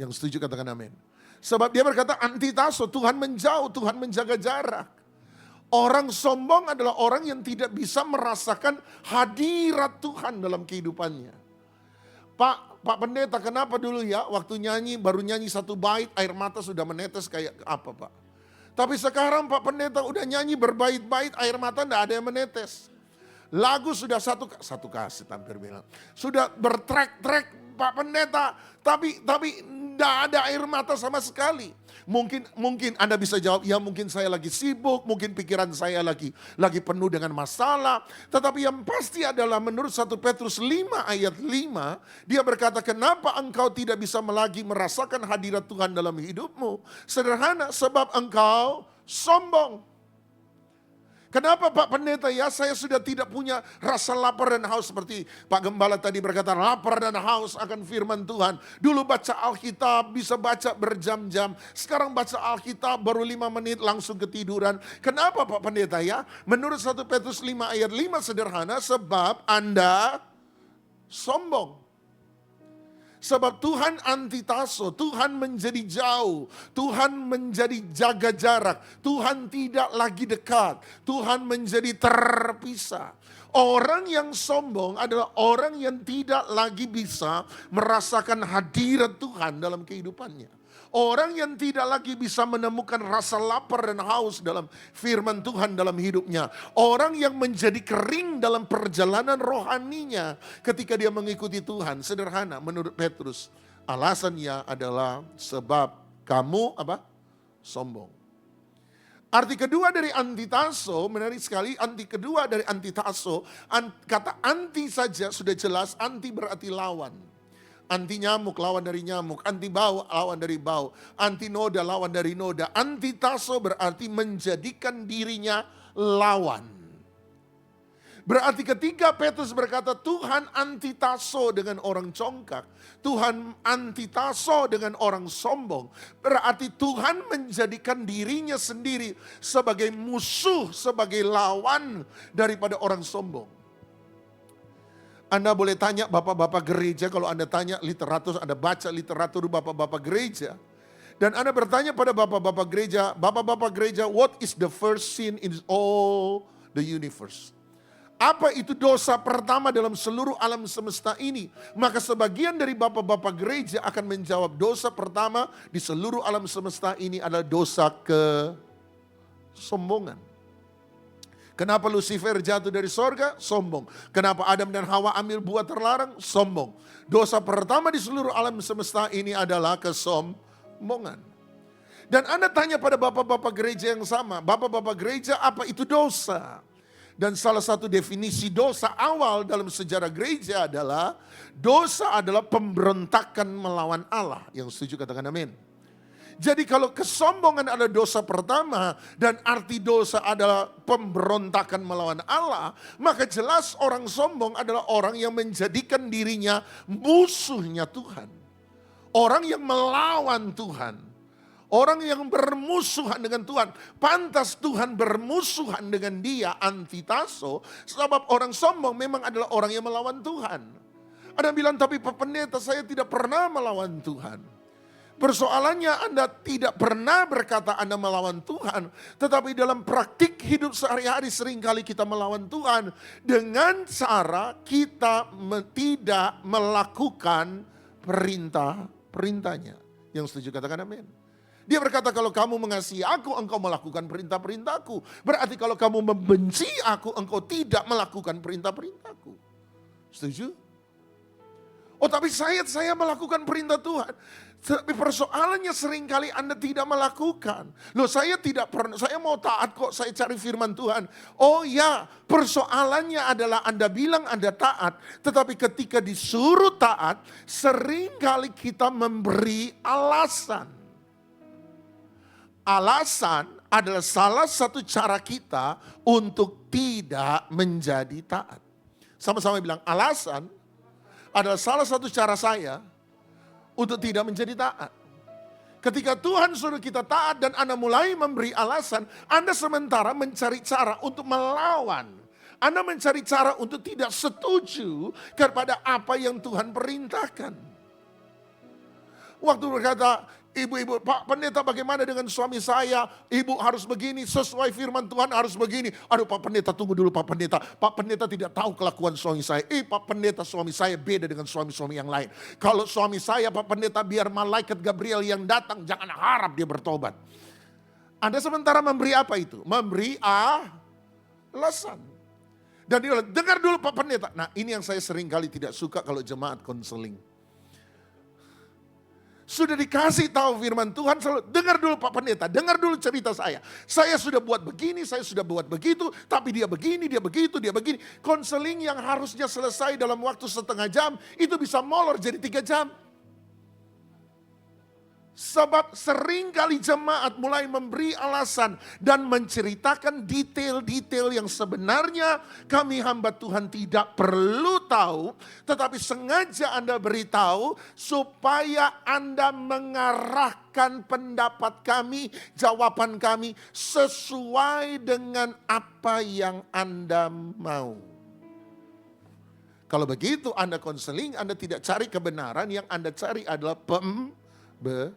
Yang setuju katakan amin. Sebab dia berkata antitaso, Tuhan menjauh, Tuhan menjaga jarak. Orang sombong adalah orang yang tidak bisa merasakan hadirat Tuhan dalam kehidupannya. Pak Pendeta kenapa dulu ya waktu nyanyi baru nyanyi satu bait air mata sudah menetes kayak apa Pak. Tapi sekarang Pak Pendeta udah nyanyi berbait-bait air mata enggak ada yang menetes. Lagu sudah satu kaset hampir bilang. Sudah bertrek-trek Pak Pendeta tapi enggak ada air mata sama sekali. Mungkin Anda bisa jawab, ya mungkin saya lagi sibuk, mungkin pikiran saya lagi penuh dengan masalah. Tetapi yang pasti adalah menurut 1 Petrus 5 ayat 5, dia berkata kenapa engkau tidak bisa lagi merasakan hadirat Tuhan dalam hidupmu? Sederhana, sebab engkau sombong. Kenapa Pak Pendeta ya saya sudah tidak punya rasa lapar dan haus seperti Pak Gembala tadi berkata lapar dan haus akan firman Tuhan. Dulu baca Alkitab bisa baca berjam-jam. Sekarang baca Alkitab baru 5 menit langsung ketiduran. Kenapa Pak Pendeta ya? Menurut 1 Petrus 5 ayat 5 sederhana sebab Anda sombong. Sebab Tuhan antitaso, Tuhan menjadi jauh, Tuhan menjadi jaga jarak, Tuhan tidak lagi dekat, Tuhan menjadi terpisah. Orang yang sombong adalah orang yang tidak lagi bisa merasakan hadirat Tuhan dalam kehidupannya. Orang yang tidak lagi bisa menemukan rasa lapar dan haus dalam firman Tuhan dalam hidupnya. Orang yang menjadi kering dalam perjalanan rohaninya ketika dia mengikuti Tuhan. Sederhana menurut Petrus. Alasannya adalah sebab kamu apa? sombong. Arti kedua dari antitaso, menarik sekali, arti kedua dari antitaso, kata anti saja sudah jelas, anti berarti lawan. Anti nyamuk lawan dari nyamuk, anti bau lawan dari bau, anti noda lawan dari noda. Antitaso berarti menjadikan dirinya lawan. Berarti ketika Petrus berkata Tuhan antitaso dengan orang congkak, Tuhan antitaso dengan orang sombong, berarti Tuhan menjadikan dirinya sendiri sebagai musuh, sebagai lawan daripada orang sombong. Anda boleh tanya bapak-bapak gereja, kalau Anda tanya literatur, Anda baca literatur bapak-bapak gereja. Dan Anda bertanya pada bapak-bapak gereja, what is the first sin in all the universe? Apa itu dosa pertama dalam seluruh alam semesta ini? Maka sebagian dari bapak-bapak gereja akan menjawab dosa pertama di seluruh alam semesta ini adalah dosa kesombongan. Kenapa Lucifer jatuh dari sorga? Sombong. Kenapa Adam dan Hawa ambil buah terlarang? Sombong. Dosa pertama di seluruh alam semesta ini adalah kesombongan. Dan Anda tanya pada bapak-bapak gereja yang sama, bapak-bapak gereja apa itu dosa? Dan salah satu definisi dosa awal dalam sejarah gereja adalah dosa adalah pemberontakan melawan Allah. Yang setuju katakan amin. Jadi kalau kesombongan adalah dosa pertama dan arti dosa adalah pemberontakan melawan Allah, maka jelas orang sombong adalah orang yang menjadikan dirinya musuhnya Tuhan. Orang yang melawan Tuhan. Orang yang bermusuhan dengan Tuhan. Pantas Tuhan bermusuhan dengan dia, antitaso. Sebab orang sombong memang adalah orang yang melawan Tuhan. Ada bilang, tapi Pak Pendeta saya tidak pernah melawan Tuhan. Persoalannya Anda tidak pernah berkata Anda melawan Tuhan. Tetapi dalam praktik hidup sehari-hari seringkali kita melawan Tuhan. Dengan cara kita tidak melakukan perintah-perintahnya. Yang setuju katakan amin. Dia berkata kalau kamu mengasihi aku, engkau melakukan perintah-perintahku. Berarti kalau kamu membenci aku, engkau tidak melakukan perintah-perintahku. Setuju? Oh tapi saya melakukan perintah Tuhan. Tapi persoalannya seringkali Anda tidak melakukan. Loh saya tidak pernah, saya mau taat kok, saya cari firman Tuhan. Oh ya, persoalannya adalah Anda bilang Anda taat. Tetapi ketika disuruh taat, seringkali kita memberi alasan. Alasan adalah salah satu cara kita untuk tidak menjadi taat. Sama-sama bilang, alasan adalah salah satu cara saya untuk tidak menjadi taat. Ketika Tuhan suruh kita taat dan Anda mulai memberi alasan, Anda sementara mencari cara untuk melawan. Anda mencari cara untuk tidak setuju kepada apa yang Tuhan perintahkan. Waktu berkata, ibu-ibu, Pak Pendeta bagaimana dengan suami saya? Ibu harus begini, sesuai firman Tuhan harus begini. Aduh Pak Pendeta tunggu dulu Pak Pendeta. Pak Pendeta tidak tahu kelakuan suami saya. Pak Pendeta suami saya beda dengan suami-suami yang lain. Kalau suami saya Pak Pendeta biar malaikat Gabriel yang datang jangan harap dia bertobat. Anda sementara memberi apa itu? Memberi alasan. Dan dia dengar dulu Pak Pendeta. Nah ini yang saya sering kali tidak suka kalau jemaat konseling. Sudah dikasih tahu firman Tuhan, selalu dengar dulu Pak Pendeta, dengar dulu cerita saya. Saya sudah buat begini, saya sudah buat begitu, tapi dia begini, dia begitu, dia begini. Konseling yang harusnya selesai dalam waktu setengah jam, itu bisa molor jadi 3 jam. Sebab seringkali jemaat mulai memberi alasan dan menceritakan detail-detail yang sebenarnya kami hamba Tuhan tidak perlu tahu. Tetapi sengaja Anda beritahu supaya Anda mengarahkan pendapat kami, jawaban kami sesuai dengan apa yang Anda mau. Kalau begitu Anda konseling, Anda tidak cari kebenaran, yang Anda cari adalah pembenaran.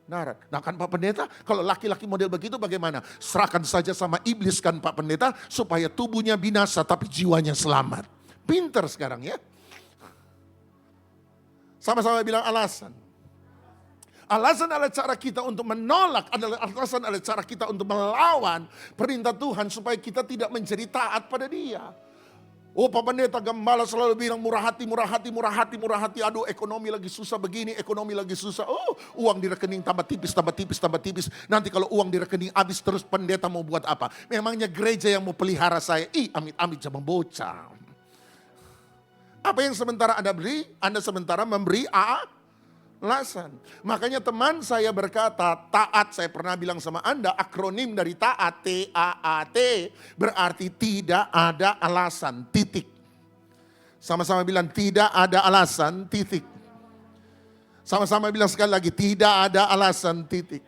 Nah kan Pak Pendeta, kalau laki-laki model begitu bagaimana? Serahkan saja sama iblis kan Pak Pendeta, supaya tubuhnya binasa tapi jiwanya selamat. Pinter sekarang ya. Sama-sama bilang alasan. Alasan adalah cara kita untuk menolak, alasan adalah cara kita untuk melawan perintah Tuhan supaya kita tidak menjadi taat pada Dia. Oh Pak Pendeta Gembala selalu bilang murah hati, murah hati, murah hati, murah hati. Aduh ekonomi lagi susah begini, ekonomi lagi susah. Oh uang di rekening tambah tipis, tambah tipis, tambah tipis. Nanti kalau uang di rekening habis terus pendeta mau buat apa? Memangnya gereja yang mau pelihara saya? Amit-amit zaman bocah. Apa yang sementara Anda beri? Anda sementara memberi alasan. Makanya teman saya berkata, taat, saya pernah bilang sama Anda, akronim dari taat, T-A-A-T, berarti tidak ada alasan, titik. Sama-sama bilang tidak ada alasan, titik. Sama-sama bilang sekali lagi, tidak ada alasan, titik.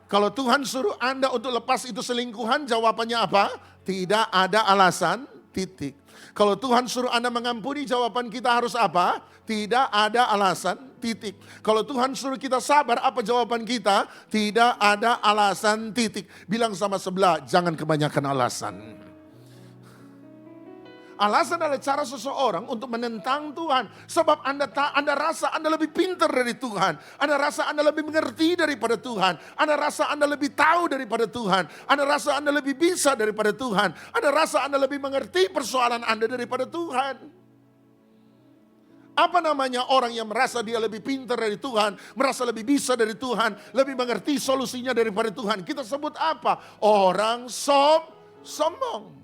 Kalau Tuhan suruh Anda untuk lepas itu selingkuhan, jawabannya apa? Tidak ada alasan, titik. Kalau Tuhan suruh Anda mengampuni, jawaban kita harus apa? Tidak ada alasan, titik. Kalau Tuhan suruh kita sabar, apa jawaban kita? Tidak ada alasan, titik. Bilang sama sebelah, jangan kebanyakan alasan. Alasan adalah cara seseorang untuk menentang Tuhan. Sebab Anda rasa Anda lebih pintar dari Tuhan. Anda rasa Anda lebih mengerti daripada Tuhan. Anda rasa Anda lebih tahu daripada Tuhan. Anda rasa Anda lebih bisa daripada Tuhan. Anda rasa Anda lebih mengerti persoalan Anda daripada Tuhan. Apa namanya orang yang merasa dia lebih pintar dari Tuhan, merasa lebih bisa dari Tuhan, lebih mengerti solusinya daripada Tuhan. Kita sebut apa? Orang sombong.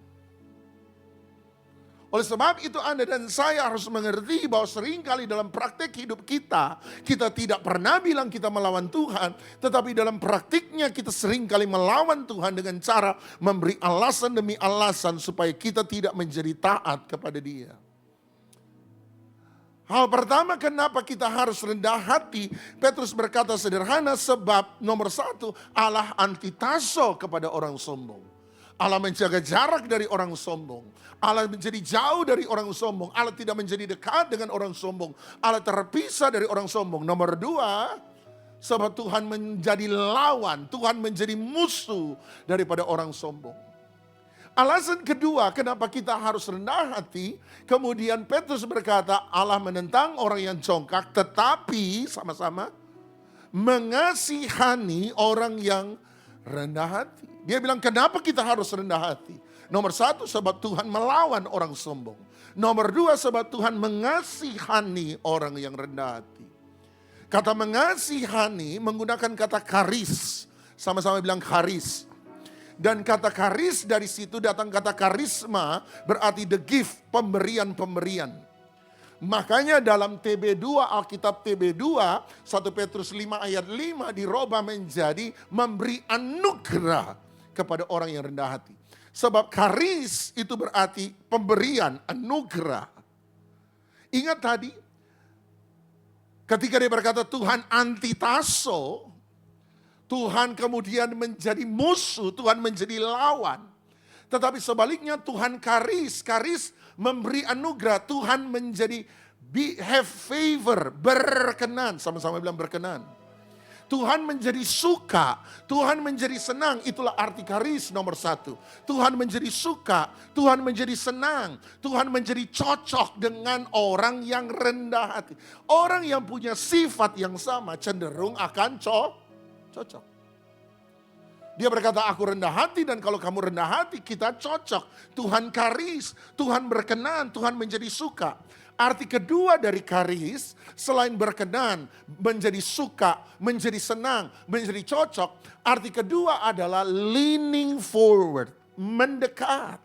Oleh sebab itu Anda dan saya harus mengerti bahwa seringkali dalam praktek hidup kita tidak pernah bilang kita melawan Tuhan. Tetapi dalam praktiknya kita seringkali melawan Tuhan dengan cara memberi alasan demi alasan supaya kita tidak menjadi taat kepada Dia. Hal pertama kenapa kita harus rendah hati, Petrus berkata sederhana, sebab nomor satu, Allah antitaso kepada orang sombong. Allah menjaga jarak dari orang sombong. Allah menjadi jauh dari orang sombong. Allah tidak menjadi dekat dengan orang sombong. Allah terpisah dari orang sombong. Nomor dua, sebab Tuhan menjadi lawan. Tuhan menjadi musuh daripada orang sombong. Alasan kedua kenapa kita harus rendah hati. Kemudian Petrus berkata Allah menentang orang yang congkak. Tetapi sama-sama mengasihani orang yang rendah hati. Dia bilang kenapa kita harus rendah hati? Nomor satu sebab Tuhan melawan orang sombong. Nomor dua sebab Tuhan mengasihani orang yang rendah hati. Kata mengasihani menggunakan kata karis. Sama-sama bilang karis. Dan kata karis dari situ datang kata karisma berarti the gift, pemberian-pemberian. Makanya dalam TB2, Alkitab TB2, 1 Petrus 5 ayat 5 dirubah menjadi memberi anugerah kepada orang yang rendah hati. Sebab karis itu berarti pemberian, anugerah. Ingat tadi, ketika dia berkata Tuhan antitaso, Tuhan kemudian menjadi musuh, Tuhan menjadi lawan. Tetapi sebaliknya Tuhan karis memberi anugerah, Tuhan menjadi have favor, berkenan, sama-sama bilang berkenan. Tuhan menjadi suka, Tuhan menjadi senang, itulah arti karis nomor satu. Tuhan menjadi suka, Tuhan menjadi senang, Tuhan menjadi cocok dengan orang yang rendah hati. Orang yang punya sifat yang sama cenderung akan cocok. Dia berkata aku rendah hati dan kalau kamu rendah hati kita cocok. Tuhan karis, Tuhan berkenan, Tuhan menjadi suka. Arti kedua dari karis selain berkenan, menjadi suka, menjadi senang, menjadi cocok. Arti kedua adalah leaning forward, mendekat.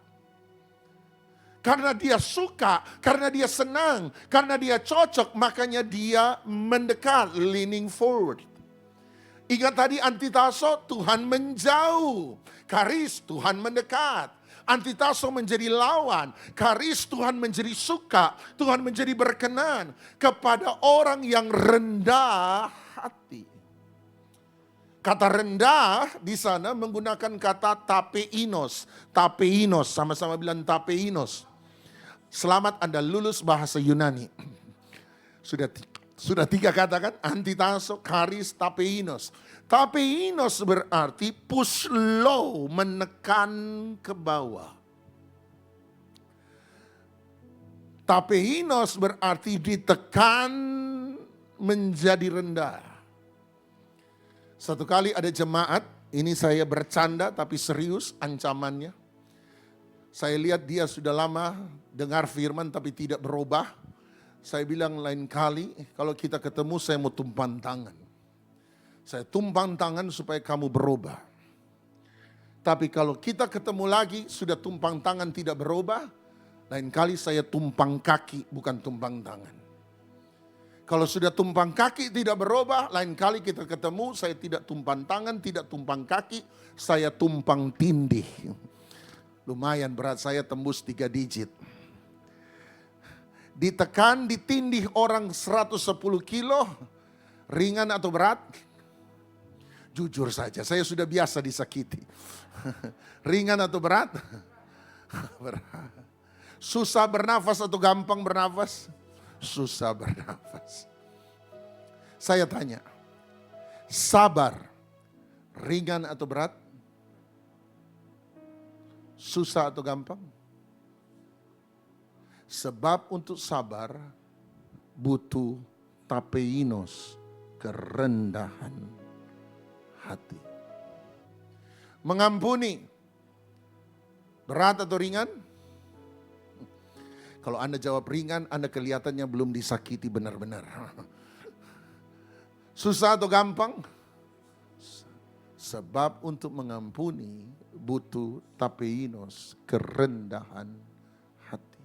Karena dia suka, karena dia senang, karena dia cocok, makanya dia mendekat, leaning forward. Ingat tadi antitaso, Tuhan menjauh. Karis, Tuhan mendekat. Antitaso menjadi lawan. Karis, Tuhan menjadi suka. Tuhan menjadi berkenan kepada orang yang rendah hati. Kata rendah di sana menggunakan kata tapeinos. Tapeinos, sama-sama bilang tapeinos. Selamat Anda lulus bahasa Yunani. Sudah tiga kata kan? Antitaso, karis, tapeinos. Tapeinos berarti push low, menekan ke bawah. Tapeinos berarti ditekan menjadi rendah. Satu kali ada jemaat, ini saya bercanda tapi serius ancamannya. Saya lihat dia sudah lama dengar firman tapi tidak berubah. Saya bilang lain kali kalau kita ketemu saya mau tumpang tangan. Saya tumpang tangan supaya kamu berubah. Tapi kalau kita ketemu lagi sudah tumpang tangan tidak berubah, lain kali saya tumpang kaki bukan tumpang tangan. Kalau sudah tumpang kaki tidak berubah, lain kali kita ketemu saya tidak tumpang tangan, tidak tumpang kaki, saya tumpang tindih. Lumayan berat saya tembus 3 digit. Ditekan, ditindih orang 110 kilo, ringan atau berat? Jujur saja, saya sudah biasa disakiti. Ringan atau berat? Berat. Susah bernafas atau gampang bernafas? Susah bernafas. Saya tanya, sabar ringan atau berat? Susah atau gampang? Sebab untuk sabar butuh tapeinos, kerendahan hati. Mengampuni, berat atau ringan? Kalau Anda jawab ringan, Anda kelihatannya belum disakiti benar-benar. Susah atau gampang? Sebab untuk mengampuni butuh tapeinos, kerendahan hati.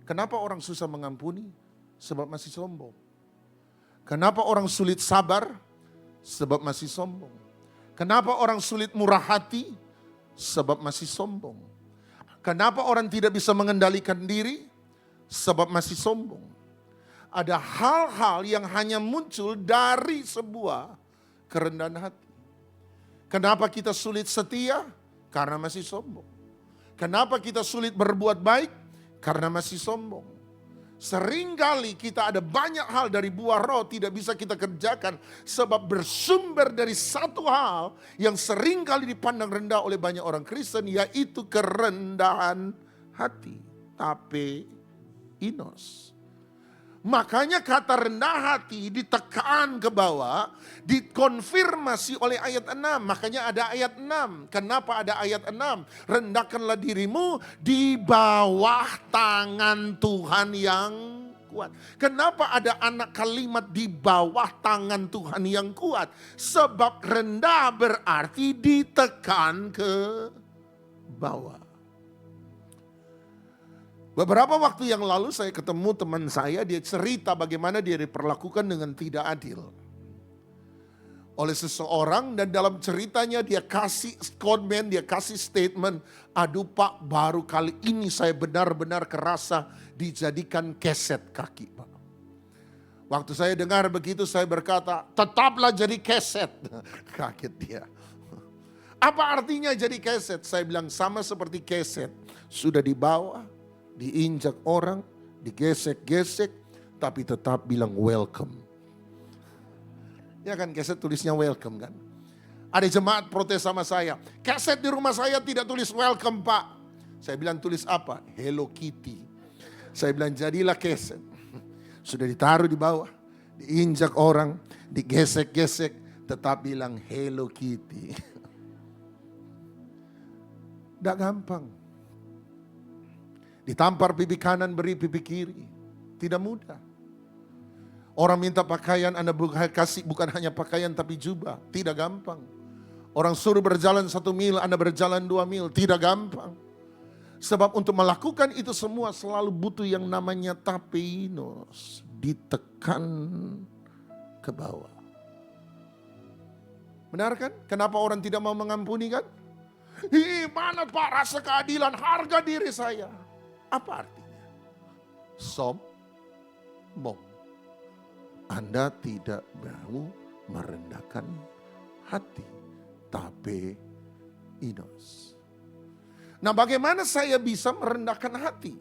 Kenapa orang susah mengampuni? Sebab masih sombong. Kenapa orang sulit sabar? Sebab masih sombong. Kenapa orang sulit murah hati? Sebab masih sombong. Kenapa orang tidak bisa mengendalikan diri? Sebab masih sombong. Ada hal-hal yang hanya muncul dari sebuah kerendahan hati. Kenapa kita sulit setia? Karena masih sombong. Kenapa kita sulit berbuat baik? Karena masih sombong. Seringkali kita ada banyak hal dari buah roh tidak bisa kita kerjakan sebab bersumber dari satu hal yang seringkali dipandang rendah oleh banyak orang Kristen, yaitu kerendahan hati. Tapeinos. Makanya kata rendah hati ditekan ke bawah, dikonfirmasi oleh ayat 6. Makanya ada ayat 6. Kenapa ada ayat 6? Rendahkanlah dirimu di bawah tangan Tuhan yang kuat. Kenapa ada anak kalimat di bawah tangan Tuhan yang kuat? Sebab rendah berarti ditekan ke bawah. Beberapa waktu yang lalu saya ketemu teman saya, dia cerita bagaimana dia diperlakukan dengan tidak adil oleh seseorang, dan dalam ceritanya dia kasih komen, dia kasih statement, aduh Pak, baru kali ini saya benar-benar kerasa dijadikan keset kaki Pak. Waktu saya dengar begitu saya berkata, tetaplah jadi keset. Kaget dia. Apa artinya jadi keset? Saya bilang sama seperti keset, sudah dibawa, diinjak orang, digesek-gesek, tapi tetap bilang welcome. Ya kan, keset tulisnya welcome kan. Ada jemaat protes sama saya, keset di rumah saya tidak tulis welcome Pak. Saya bilang tulis apa? Hello Kitty. Saya bilang jadilah keset. Sudah ditaruh di bawah, diinjak orang, digesek-gesek, tetap bilang Hello Kitty. Tidak gampang. Ditampar pipi kanan, beri pipi kiri. Tidak mudah. Orang minta pakaian, Anda kasih bukan hanya pakaian tapi jubah. Tidak gampang. Orang suruh berjalan 1 mil, Anda berjalan 2 mil. Tidak gampang. Sebab untuk melakukan itu semua selalu butuh yang namanya tapeinos. Ditekan ke bawah. Benar kan? Kenapa orang tidak mau mengampuni kan? Mana Pak rasa keadilan, harga diri saya. Apa artinya? Sombong. Anda tidak mau merendahkan hati. Tapeinos. Nah, bagaimana saya bisa merendahkan hati?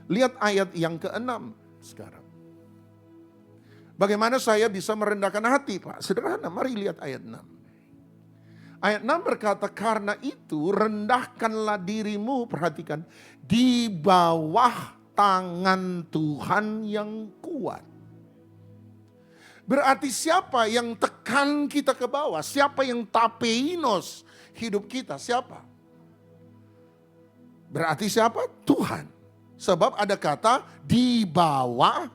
Lihat ayat yang ke-6 sekarang. Bagaimana saya bisa merendahkan hati, Pak? Sederhana, mari lihat ayat 6. Ayat 6 berkata, karena itu rendahkanlah dirimu, perhatikan, di bawah tangan Tuhan yang kuat. Berarti siapa yang tekan kita ke bawah? Siapa yang tapeinos hidup kita? Siapa? Berarti siapa? Tuhan. Sebab ada kata di bawah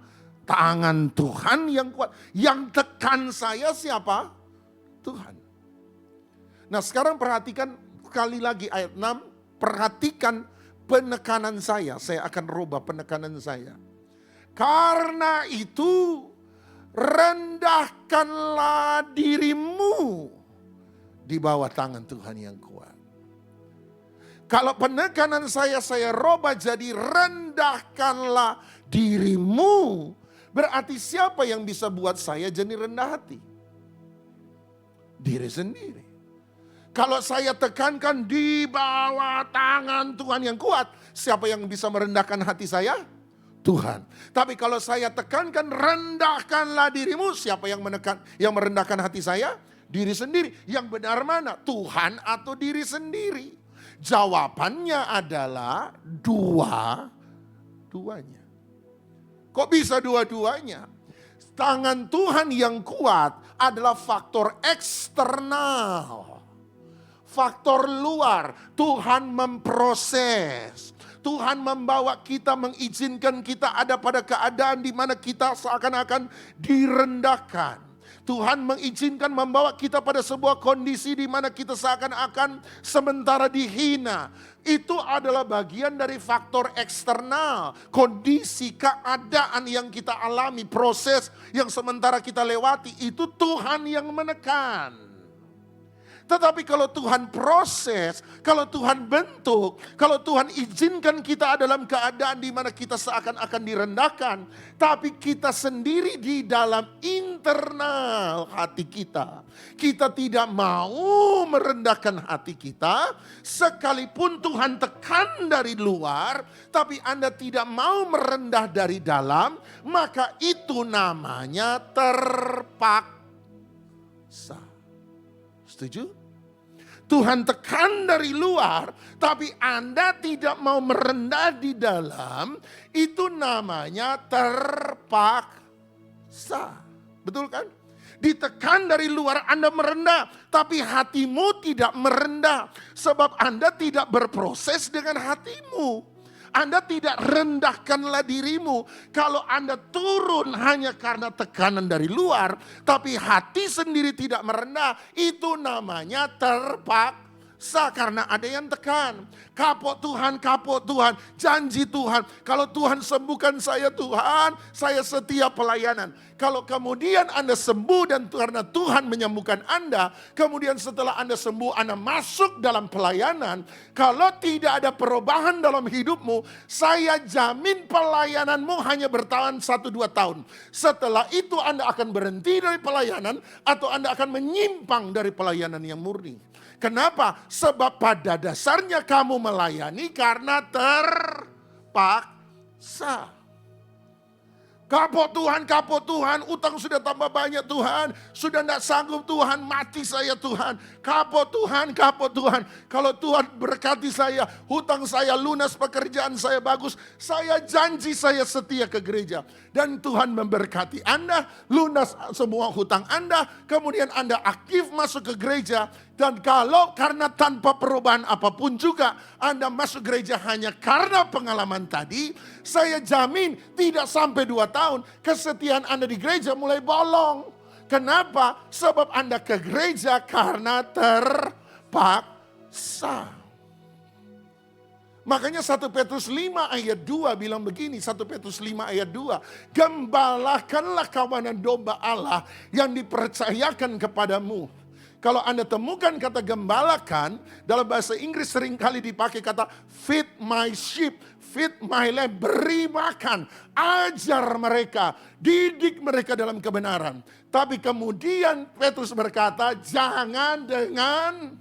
tangan Tuhan yang kuat. Yang tekan saya siapa? Tuhan. Nah sekarang perhatikan sekali lagi ayat 6. Perhatikan penekanan saya. Saya akan rubah penekanan saya. Karena itu rendahkanlah dirimu di bawah tangan Tuhan yang kuat. Kalau penekanan saya rubah jadi rendahkanlah dirimu. Berarti siapa yang bisa buat saya jadi rendah hati? Diri sendiri. Kalau saya tekankan di bawah tangan Tuhan yang kuat, siapa yang bisa merendahkan hati saya? Tuhan. Tapi kalau saya tekankan rendahkanlah dirimu, siapa yang merendahkan hati saya? Diri sendiri. Yang benar mana? Tuhan atau diri sendiri? Jawabannya adalah dua-duanya. Kok bisa dua-duanya? Tangan Tuhan yang kuat adalah faktor eksternal. Faktor luar. Tuhan memproses. Tuhan membawa kita, mengizinkan kita ada pada keadaan di mana kita seakan-akan direndahkan. Tuhan mengizinkan membawa kita pada sebuah kondisi di mana kita seakan-akan sementara dihina. Itu adalah bagian dari faktor eksternal. Kondisi, keadaan yang kita alami, proses yang sementara kita lewati, itu Tuhan yang menekan. Tetapi kalau Tuhan proses, kalau Tuhan bentuk, kalau Tuhan izinkan kita dalam keadaan di mana kita seakan-akan direndahkan, tapi kita sendiri di dalam internal hati kita, kita tidak mau merendahkan hati kita, sekalipun Tuhan tekan dari luar, tapi Anda tidak mau merendah dari dalam, maka itu namanya terpaksa. Setuju? Tuhan tekan dari luar, tapi Anda tidak mau merendah di dalam, itu namanya terpaksa. Betul kan? Ditekan dari luar Anda merendah, tapi hatimu tidak merendah. Sebab Anda tidak berproses dengan hatimu. Anda tidak rendahkanlah dirimu. Kalau Anda turun hanya karena tekanan dari luar, tapi hati sendiri tidak merendah, itu namanya terpaksa karena ada yang tekan. Kapok Tuhan, janji Tuhan. Kalau Tuhan sembuhkan saya Tuhan, saya setia pelayanan. Kalau kemudian Anda sembuh dan karena Tuhan menyembuhkan Anda, kemudian setelah Anda sembuh Anda masuk dalam pelayanan, kalau tidak ada perubahan dalam hidupmu, saya jamin pelayananmu hanya bertahan 1-2 tahun. Setelah itu Anda akan berhenti dari pelayanan atau Anda akan menyimpang dari pelayanan yang murni. Kenapa? Sebab pada dasarnya kamu melayani karena terpaksa. Kapok Tuhan, utang sudah tambah banyak Tuhan. Sudah tidak sanggup Tuhan, mati saya Tuhan. Kapok Tuhan. Kalau Tuhan berkati saya, hutang saya lunas, pekerjaan saya bagus. Saya janji saya setia ke gereja. Dan Tuhan memberkati Anda, lunas semua hutang Anda. Kemudian Anda aktif masuk ke gereja. Dan kalau karena tanpa perubahan apapun juga Anda masuk gereja hanya karena pengalaman tadi, saya jamin tidak sampai 2 tahun kesetiaan Anda di gereja mulai bolong. Kenapa? Sebab Anda ke gereja karena terpaksa. Makanya 1 Petrus 5 ayat 2 bilang begini, 1 Petrus 5 ayat 2. Gembalakanlah kawanan domba Allah yang dipercayakan kepadamu. Kalau Anda temukan kata gembalakan, dalam bahasa Inggris seringkali dipakai kata feed my sheep, feed my lamb, beri makan, ajar mereka, didik mereka dalam kebenaran. Tapi kemudian Petrus berkata, jangan dengan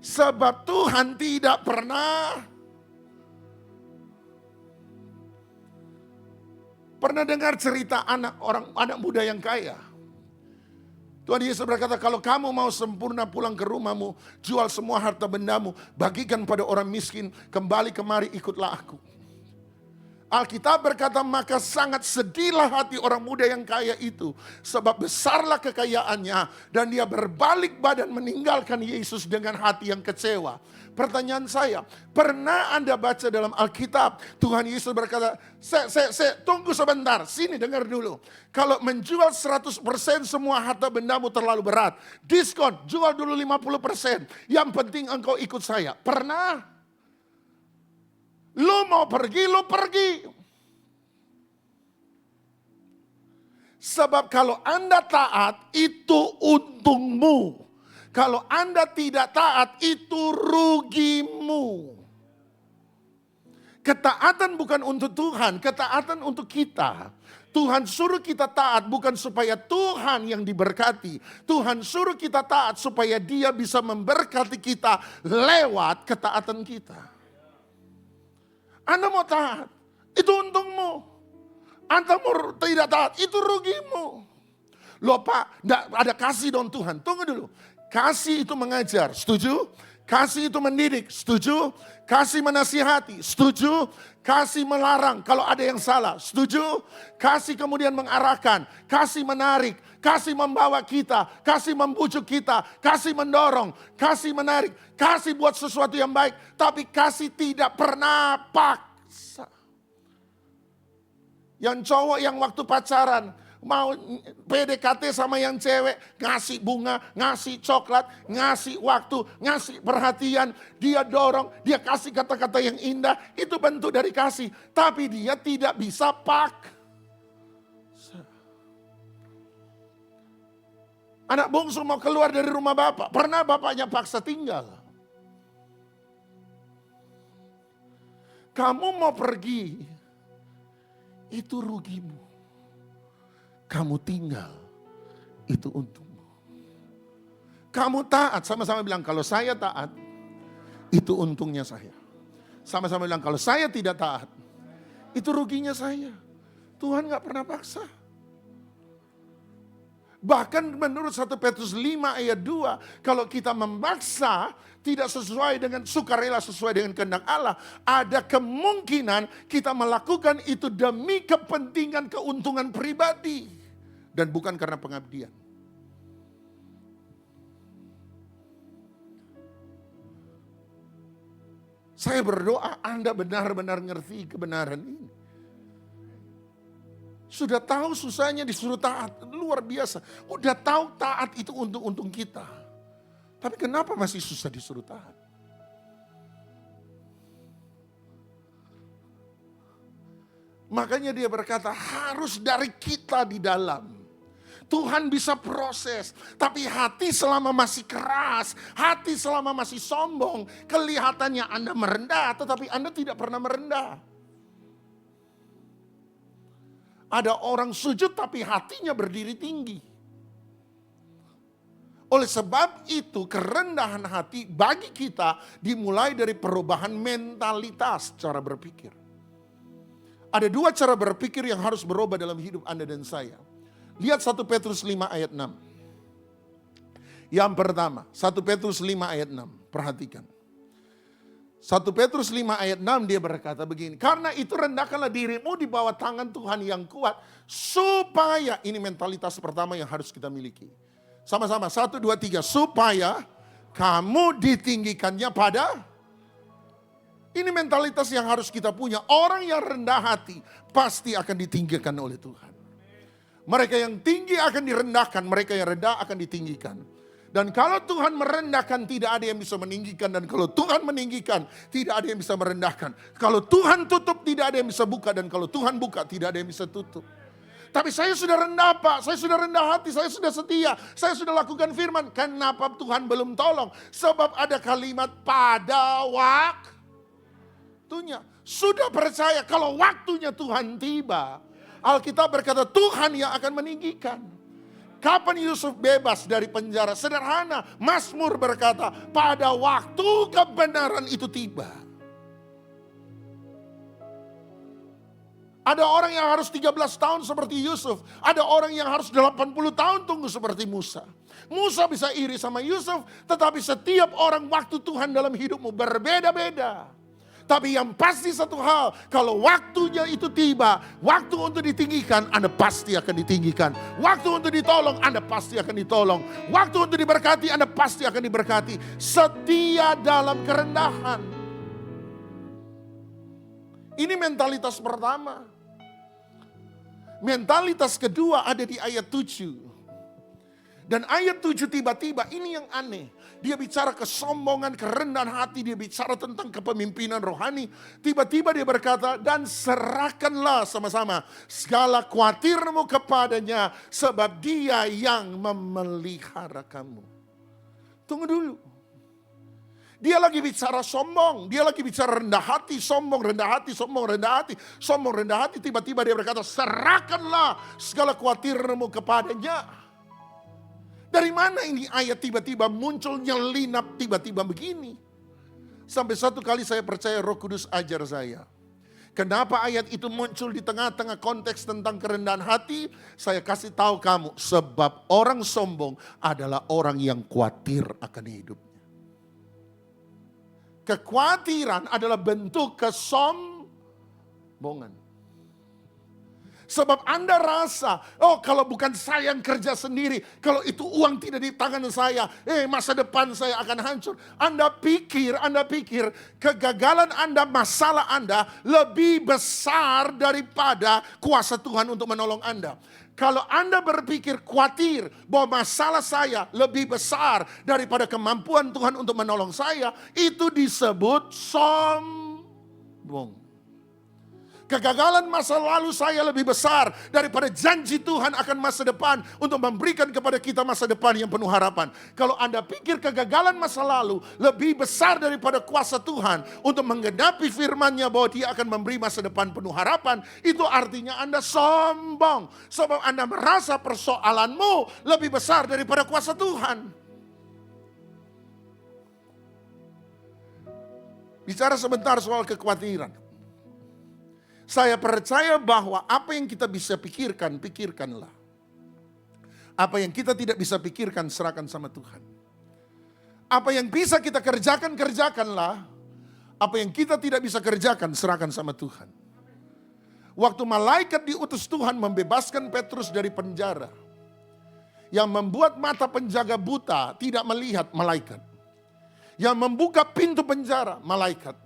sebab Tuhan tidak pernah dengar cerita anak muda yang kaya. Tuhan Yesus berkata, kalau kamu mau sempurna pulang ke rumahmu, jual semua harta bendamu, bagikan pada orang miskin, kembali kemari ikutlah aku. Alkitab berkata, maka sangat sedihlah hati orang muda yang kaya itu. Sebab besarlah kekayaannya dan dia berbalik badan meninggalkan Yesus dengan hati yang kecewa. Pertanyaan saya, pernah Anda baca dalam Alkitab, Tuhan Yesus berkata, tunggu sebentar, sini dengar dulu. Kalau menjual 100% semua harta bendamu terlalu berat. Diskon, jual dulu 50%. Yang penting engkau ikut saya. Pernah? Lu mau pergi, lu pergi. Sebab kalau Anda taat, itu untungmu. Kalau Anda tidak taat, itu rugimu. Ketaatan bukan untuk Tuhan, ketaatan untuk kita. Tuhan suruh kita taat bukan supaya Tuhan yang diberkati. Tuhan suruh kita taat supaya Dia bisa memberkati kita lewat ketaatan kita. Anda mau taat, itu untungmu. Anda mau tidak taat, itu rugimu. Loh Pak, ada kasih dong Tuhan. Tunggu dulu. Kasih itu mengajar, setuju? Kasih itu mendidik, setuju? Kasih menasihati, setuju? Kasih melarang kalau ada yang salah, setuju? Kasih kemudian mengarahkan, kasih menarik, kasih membawa kita, kasih membujuk kita, kasih mendorong, kasih menarik, kasih buat sesuatu yang baik. Tapi kasih tidak pernah paksa. Yang cowok yang waktu pacaran mau PDKT sama yang cewek, ngasih bunga, ngasih coklat, ngasih waktu, ngasih perhatian, dia dorong, dia kasih kata-kata yang indah, itu bentuk dari kasih. Tapi dia tidak bisa paksa. Anak bungsu mau keluar dari rumah bapak, pernah bapaknya paksa tinggal? Kamu mau pergi, itu rugimu. Kamu tinggal, itu untungmu. Kamu taat, sama-sama bilang kalau saya taat, itu untungnya saya. Sama-sama bilang kalau saya tidak taat, itu ruginya saya. Tuhan gak pernah paksa. Bahkan menurut 1 Petrus 5 ayat 2, kalau kita memaksa tidak sesuai dengan sukarela, sesuai dengan kehendak Allah, ada kemungkinan kita melakukan itu demi kepentingan keuntungan pribadi dan bukan karena pengabdian. Saya berdoa Anda benar-benar ngerti kebenaran ini. Sudah tahu susahnya disuruh taat, luar biasa. Udah tahu taat itu untung kita. Tapi kenapa masih susah disuruh taat? Makanya dia berkata harus dari kita di dalam. Tuhan bisa proses, tapi hati selama masih keras, hati selama masih sombong, kelihatannya Anda merendah, tetapi Anda tidak pernah merendah. Ada orang sujud tapi hatinya berdiri tinggi. Oleh sebab itu kerendahan hati bagi kita dimulai dari perubahan mentalitas cara berpikir. Ada dua cara berpikir yang harus berubah dalam hidup Anda dan saya. Lihat 1 Petrus 5 ayat 6. Yang pertama, 1 Petrus 5 ayat 6. Perhatikan. 1 Petrus 5 ayat 6 dia berkata begini. Karena itu rendahkanlah dirimu di bawah tangan Tuhan yang kuat. Supaya, ini mentalitas pertama yang harus kita miliki. Sama-sama, 1, 2, 3. Supaya kamu ditinggikannya pada. Ini mentalitas yang harus kita punya. Orang yang rendah hati pasti akan ditinggikan oleh Tuhan. Mereka yang tinggi akan direndahkan, mereka yang rendah akan ditinggikan. Dan kalau Tuhan merendahkan, tidak ada yang bisa meninggikan. Dan kalau Tuhan meninggikan, tidak ada yang bisa merendahkan. Kalau Tuhan tutup, tidak ada yang bisa buka. Dan kalau Tuhan buka, tidak ada yang bisa tutup. Tapi saya sudah rendah Pak, saya sudah rendah hati, saya sudah setia. Saya sudah lakukan firman. Kenapa Tuhan belum tolong? Sebab ada kalimat pada waktunya. Sudah percaya kalau waktunya Tuhan tiba. Alkitab berkata Tuhan yang akan meninggikan. Kapan Yusuf bebas dari penjara? Sederhana, Mazmur berkata pada waktu kebenaran itu tiba. Ada orang yang harus 13 tahun seperti Yusuf. Ada orang yang harus 80 tahun tunggu seperti Musa. Musa bisa iri sama Yusuf, tetapi setiap orang waktu Tuhan dalam hidupmu berbeda-beda. Tapi yang pasti satu hal, kalau waktunya itu tiba, waktu untuk ditinggikan, Anda pasti akan ditinggikan. Waktu untuk ditolong, Anda pasti akan ditolong. Waktu untuk diberkati, Anda pasti akan diberkati. Setia dalam kerendahan. Ini mentalitas pertama. Mentalitas kedua ada di ayat 7. Dan ayat 7 tiba-tiba ini yang aneh. Dia bicara kesombongan, kerendahan hati. Dia bicara tentang kepemimpinan rohani. Tiba-tiba dia berkata, dan serahkanlah sama-sama segala khawatirmu kepadanya. Sebab dia yang memelihara kamu. Tunggu dulu. Dia lagi bicara sombong. Dia lagi bicara rendah hati, sombong, rendah hati, sombong, rendah hati. Sombong, rendah hati. Tiba-tiba dia berkata, serahkanlah segala khawatirmu kepadanya. Dari mana ini ayat tiba-tiba muncul nyelinap tiba-tiba begini? Sampai satu kali saya percaya Roh Kudus ajar saya. Kenapa ayat itu muncul di tengah-tengah konteks tentang kerendahan hati? Saya kasih tahu kamu, sebab orang sombong adalah orang yang khawatir akan hidupnya. Kekhawatiran adalah bentuk kesombongan. Sebab Anda rasa, oh kalau bukan saya yang kerja sendiri, kalau itu uang tidak di tangan saya, masa depan saya akan hancur. Anda pikir kegagalan Anda, masalah Anda lebih besar daripada kuasa Tuhan untuk menolong Anda. Kalau Anda berpikir khawatir bahwa masalah saya lebih besar daripada kemampuan Tuhan untuk menolong saya, itu disebut sombong. Kegagalan masa lalu saya lebih besar daripada janji Tuhan akan masa depan untuk memberikan kepada kita masa depan yang penuh harapan. Kalau Anda pikir kegagalan masa lalu lebih besar daripada kuasa Tuhan untuk menggenapi firman-Nya bahwa Dia akan memberi masa depan penuh harapan, itu artinya Anda sombong. Sebab Anda merasa persoalanmu lebih besar daripada kuasa Tuhan. Bicara sebentar soal kekhawatiran. Saya percaya bahwa apa yang kita bisa pikirkan, pikirkanlah. Apa yang kita tidak bisa pikirkan, serahkan sama Tuhan. Apa yang bisa kita kerjakan, kerjakanlah. Apa yang kita tidak bisa kerjakan, serahkan sama Tuhan. Waktu malaikat diutus Tuhan membebaskan Petrus dari penjara. Yang membuat mata penjaga buta tidak melihat, malaikat. Yang membuka pintu penjara, malaikat.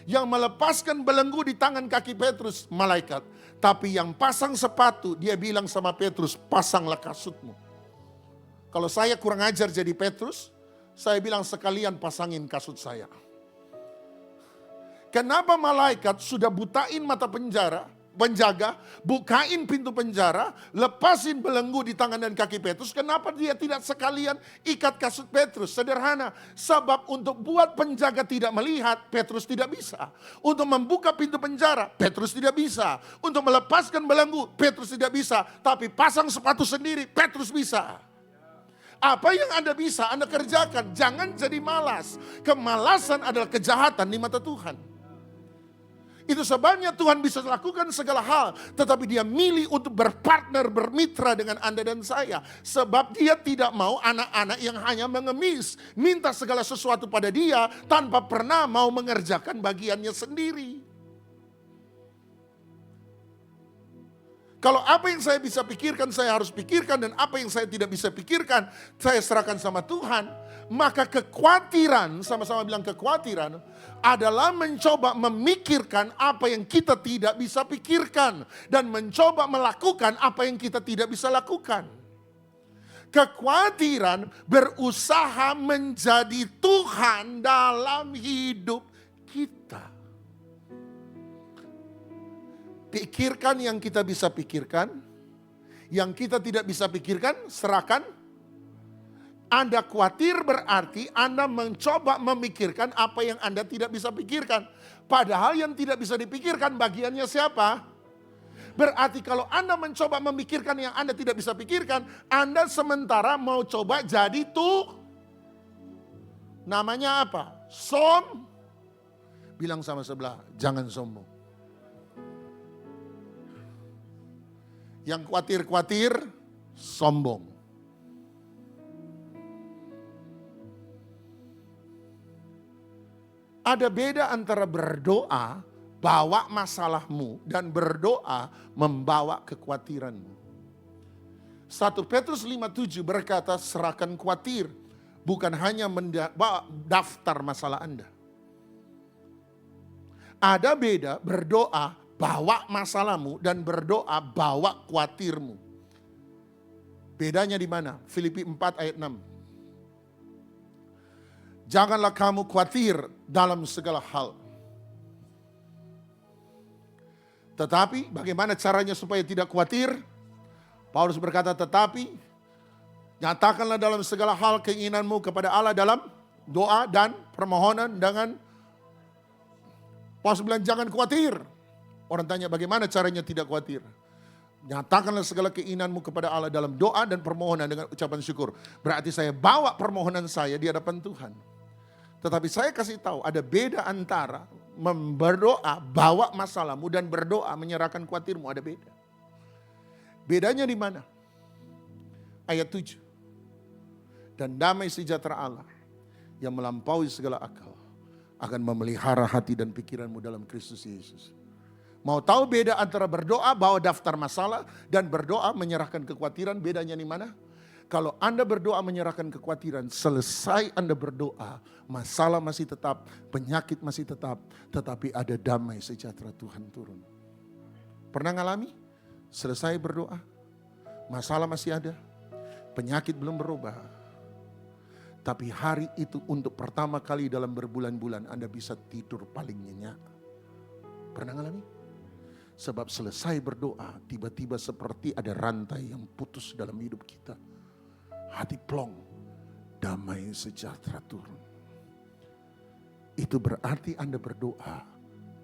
Yang melepaskan belenggu di tangan kaki Petrus, malaikat. Tapi yang pasang sepatu, dia bilang sama Petrus, pasanglah kasutmu. Kalau saya kurang ajar jadi Petrus, saya bilang sekalian pasangin kasut saya. Kenapa malaikat sudah butain mata penjaga, bukain pintu penjara, lepasin belenggu di tangan dan kaki Petrus. Kenapa dia tidak sekalian ikat kasut Petrus? Sederhana, sebab untuk buat penjaga tidak melihat, Petrus tidak bisa. Untuk membuka pintu penjara, Petrus tidak bisa. Untuk melepaskan belenggu, Petrus tidak bisa. Tapi pasang sepatu sendiri, Petrus bisa. Apa yang Anda bisa, Anda kerjakan. Jangan jadi malas. Kemalasan adalah kejahatan di mata Tuhan. Itu sebabnya Tuhan bisa lakukan segala hal. Tetapi Dia milih untuk berpartner, bermitra dengan Anda dan saya. Sebab Dia tidak mau anak-anak yang hanya mengemis. Minta segala sesuatu pada Dia tanpa pernah mau mengerjakan bagiannya sendiri. Kalau apa yang saya bisa pikirkan, saya harus pikirkan. Dan apa yang saya tidak bisa pikirkan, saya serahkan sama Tuhan. Maka kekhawatiran, sama-sama bilang kekhawatiran, adalah mencoba memikirkan apa yang kita tidak bisa pikirkan. Dan mencoba melakukan apa yang kita tidak bisa lakukan. Kekhawatiran berusaha menjadi Tuhan dalam hidup kita. Pikirkan yang kita bisa pikirkan. Yang kita tidak bisa pikirkan, serahkan. Anda khawatir berarti Anda mencoba memikirkan apa yang Anda tidak bisa pikirkan. Padahal yang tidak bisa dipikirkan bagiannya siapa? Berarti kalau Anda mencoba memikirkan yang Anda tidak bisa pikirkan, Anda sementara mau coba jadi namanya apa? Bilang sama sebelah, jangan sombong. Yang khawatir-khawatir, sombong. Ada beda antara berdoa, bawa masalahmu, dan berdoa membawa kekhawatiranmu. 1 Petrus 5:7 berkata, serahkan khawatir, bukan hanya membawa daftar masalah Anda. Ada beda berdoa, bawa masalahmu, dan berdoa, bawa khawatirmu. Bedanya di mana? Filipi 4 ayat 6. Janganlah kamu khawatir dalam segala hal. Tetapi bagaimana caranya supaya tidak khawatir? Paulus berkata, tetapi nyatakanlah dalam segala hal keinginanmu kepada Allah dalam doa dan permohonan dengan Paulus bilang jangan khawatir. Orang tanya bagaimana caranya tidak khawatir? Nyatakanlah segala keinginanmu kepada Allah dalam doa dan permohonan dengan ucapan syukur. Berarti saya bawa permohonan saya di hadapan Tuhan. Tetapi saya kasih tahu ada beda antara berdoa, bawa masalahmu, dan berdoa menyerahkan khawatirmu, ada beda. Bedanya di mana? Ayat 7. Dan damai sejahtera Allah yang melampaui segala akal akan memelihara hati dan pikiranmu dalam Kristus Yesus. Mau tahu beda antara berdoa, bawa daftar masalah, dan berdoa menyerahkan kekhawatiran, bedanya di mana? Kalau Anda berdoa menyerahkan kekhawatiran, selesai Anda berdoa, masalah masih tetap, penyakit masih tetap, tetapi ada damai sejahtera Tuhan turun. Pernah ngalami? Selesai berdoa, masalah masih ada, penyakit belum berubah. Tapi hari itu untuk pertama kali dalam berbulan-bulan Anda bisa tidur paling nyenyak. Pernah ngalami? Sebab selesai berdoa, tiba-tiba seperti ada rantai yang putus dalam hidup kita. Hati plong, damai sejahtera turun. Itu berarti Anda berdoa,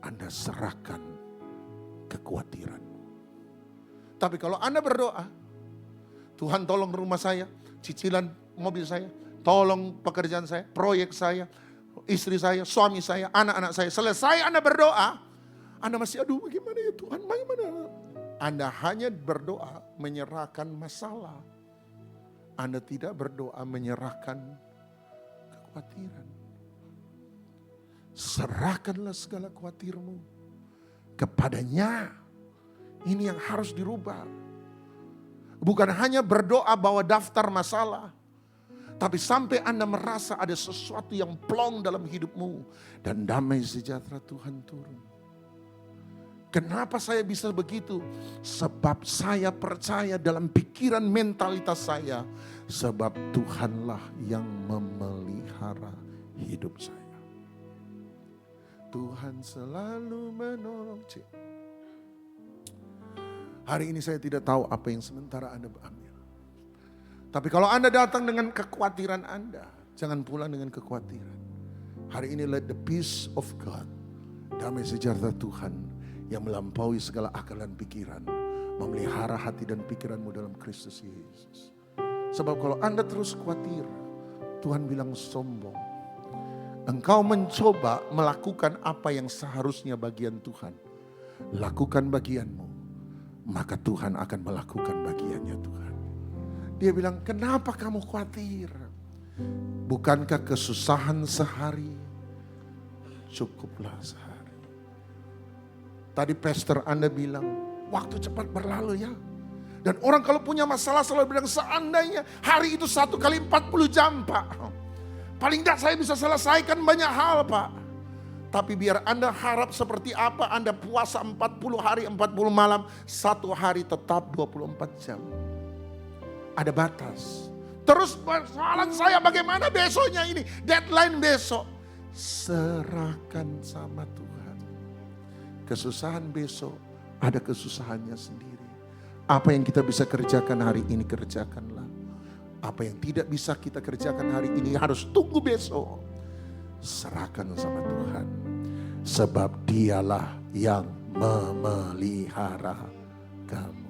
Anda serahkan kekhawatiran. Tapi kalau Anda berdoa, Tuhan tolong rumah saya, cicilan mobil saya, tolong pekerjaan saya, proyek saya, istri saya, suami saya, anak-anak saya. Selesai Anda berdoa, Anda masih aduh bagaimana ya Tuhan, bagaimana? Anda hanya berdoa menyerahkan masalah. Anda tidak berdoa menyerahkan kekhawatiran. Serahkanlah segala khawatirmu kepadanya. Ini yang harus dirubah. Bukan hanya berdoa bawa daftar masalah. Tapi sampai Anda merasa ada sesuatu yang plong dalam hidupmu. Dan damai sejahtera Tuhan turun. Kenapa saya bisa begitu? Sebab saya percaya dalam pikiran mentalitas saya. Sebab Tuhanlah yang memelihara hidup saya. Tuhan selalu menolong. Hari ini saya tidak tahu apa yang sementara Anda ambil. Tapi kalau Anda datang dengan kekhawatiran Anda, jangan pulang dengan kekhawatiran. Hari ini let the peace of God, damai sejahtera Tuhan yang melampaui segala akal dan pikiran, memelihara hati dan pikiranmu dalam Kristus Yesus. Sebab kalau Anda terus khawatir, Tuhan bilang sombong. Engkau mencoba melakukan apa yang seharusnya bagian Tuhan. Lakukan bagianmu, maka Tuhan akan melakukan bagiannya Tuhan. Dia bilang, kenapa kamu khawatir? Bukankah kesusahan sehari cukuplah sehari? Tadi pastor Anda bilang, waktu cepat berlalu ya. Dan orang kalau punya masalah selalu bilang, seandainya hari itu 1 kali 40 jam Pak. Paling tidak saya bisa selesaikan banyak hal Pak. Tapi biar Anda harap seperti apa, Anda puasa 40 hari 40 malam, 1 hari tetap 24 jam. Ada batas. Terus persoalan saya bagaimana besoknya ini, deadline besok. Serahkan sama Tuhan. Kesusahan besok ada kesusahannya sendiri. Apa yang kita bisa kerjakan hari ini kerjakanlah. Apa yang tidak bisa kita kerjakan hari ini harus tunggu besok. Serahkan sama Tuhan. Sebab dialah yang memelihara kamu.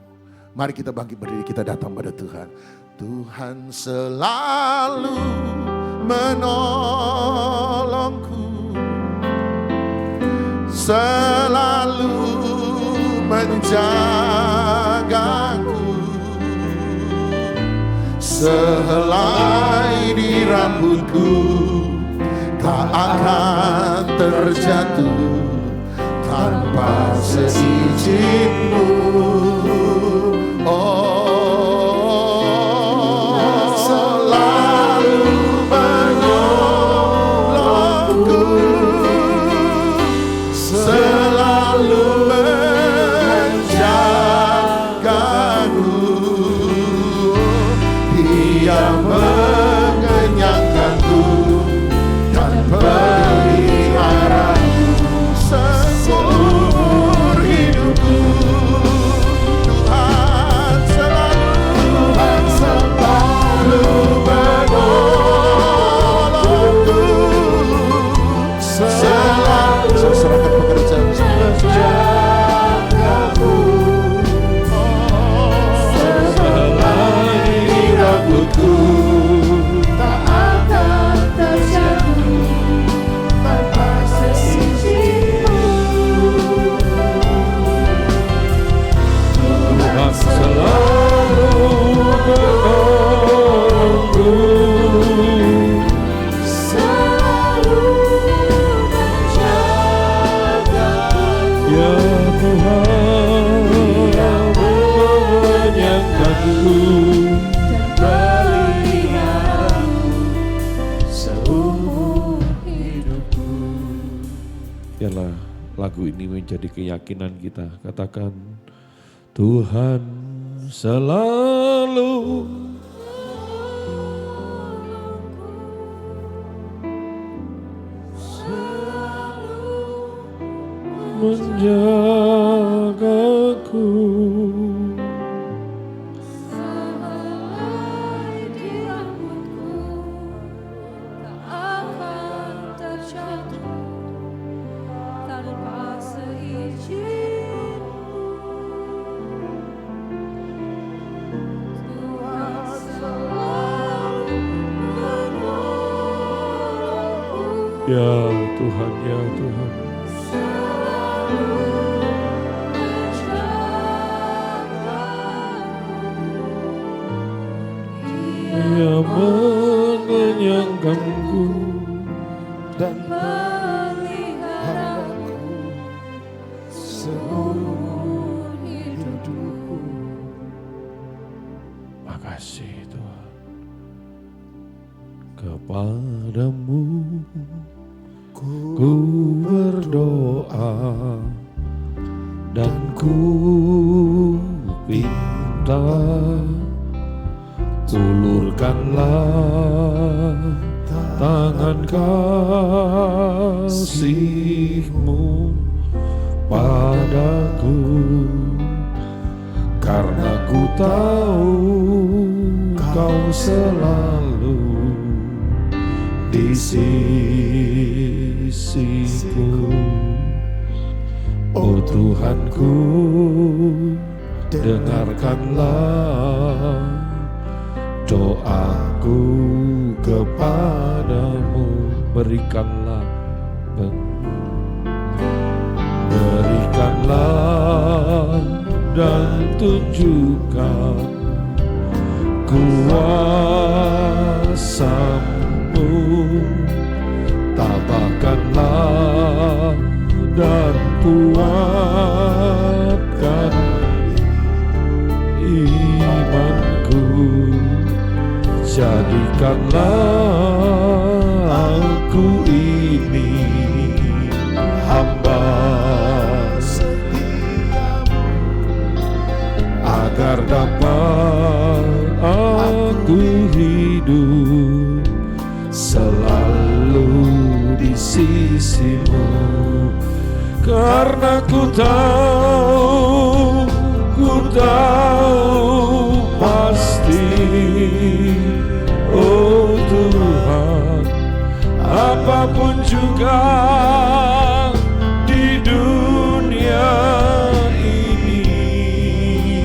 Mari kita bangkit berdiri, kita datang pada Tuhan. Tuhan selalu menolongku. Selalu menjagaku. Sehelai di rambutku tak akan terjatuh tanpa seizin-Mu. Oh, selalu menolongku, selalu menjagaku. Dia mengenyangkanku dan peliharaku seumur hidupku. Tuhan selalu menolongku, selalu serahkan pekerjaan menjagaku. Selai rambutku tak akan terjatuh tanpa seizin-Mu. Tuhan selalu menolongku, selalu menjagaku. ya Tuhan yang mengenyangkanku. Biarlah lagu ini menjadi keyakinan kita. Katakan, Tuhan selalu menjagaku. Ya Tuhan, ya Tuhan. Yang mengenyangkanku dan peliharaku seumur hidupku. Makasih Tuhan. Kepadamu ku berdoa dan ku pinta, ulurkanlah tangan kasih-Mu padaku, karena ku tahu Kau selalu di sisiku. Oh Tuhanku, dengarkanlah doaku kepadamu. Berikanlah dan tunjukkan kuasa-Mu, tabahkanlah dan kuatkan imanku, jadikanlah aku ini hamba setiamu, agar dapat aku hidup selalu di sisi-Mu. Karena ku tahu pasti, oh Tuhan, apapun juga di dunia ini,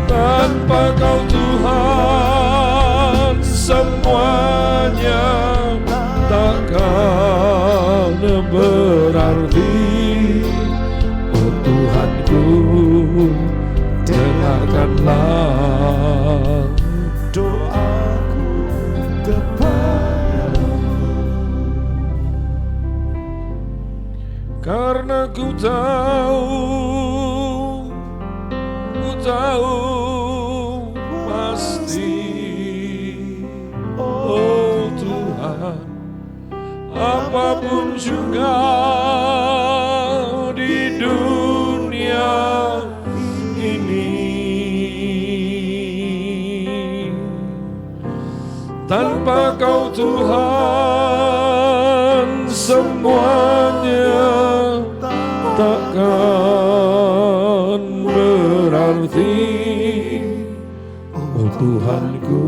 tanpa Kau Tuhan semuanya takkan berarti. Oh Tuhanku, dengarkanlah doaku kepada Karena ku tahu pasti, oh Tuhan, apapun juga di dunia ini, tanpa Kau Tuhan semuanya takkan berarti. Oh Tuhanku,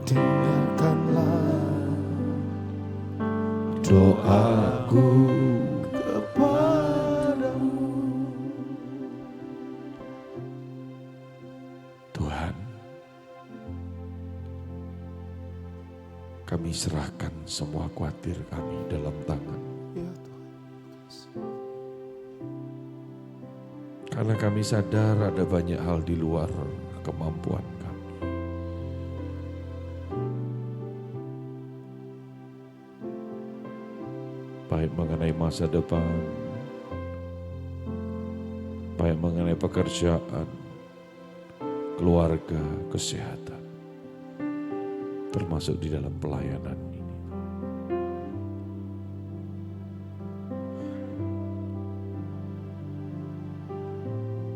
dengarkanlah doaku kepadamu. Tuhan, kami serahkan semua khawatir kami dalam tangan. Ya Tuhan. Karena kami sadar ada banyak hal di luar kemampuan kami. Baik mengenai masa depan, baik mengenai pekerjaan, keluarga, kesehatan, termasuk di dalam pelayanan ini.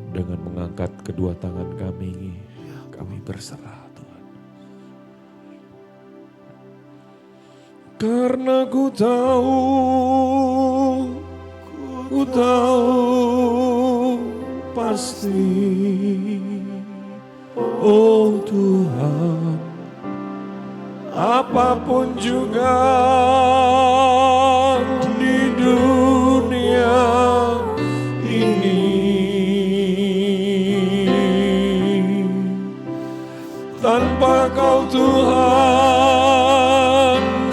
Dengan mengangkat kedua tangan kami berserah Tuhan. Karena ku tahu pasti, oh Tuhan, apapun juga di dunia ini, tanpa Kau Tuhan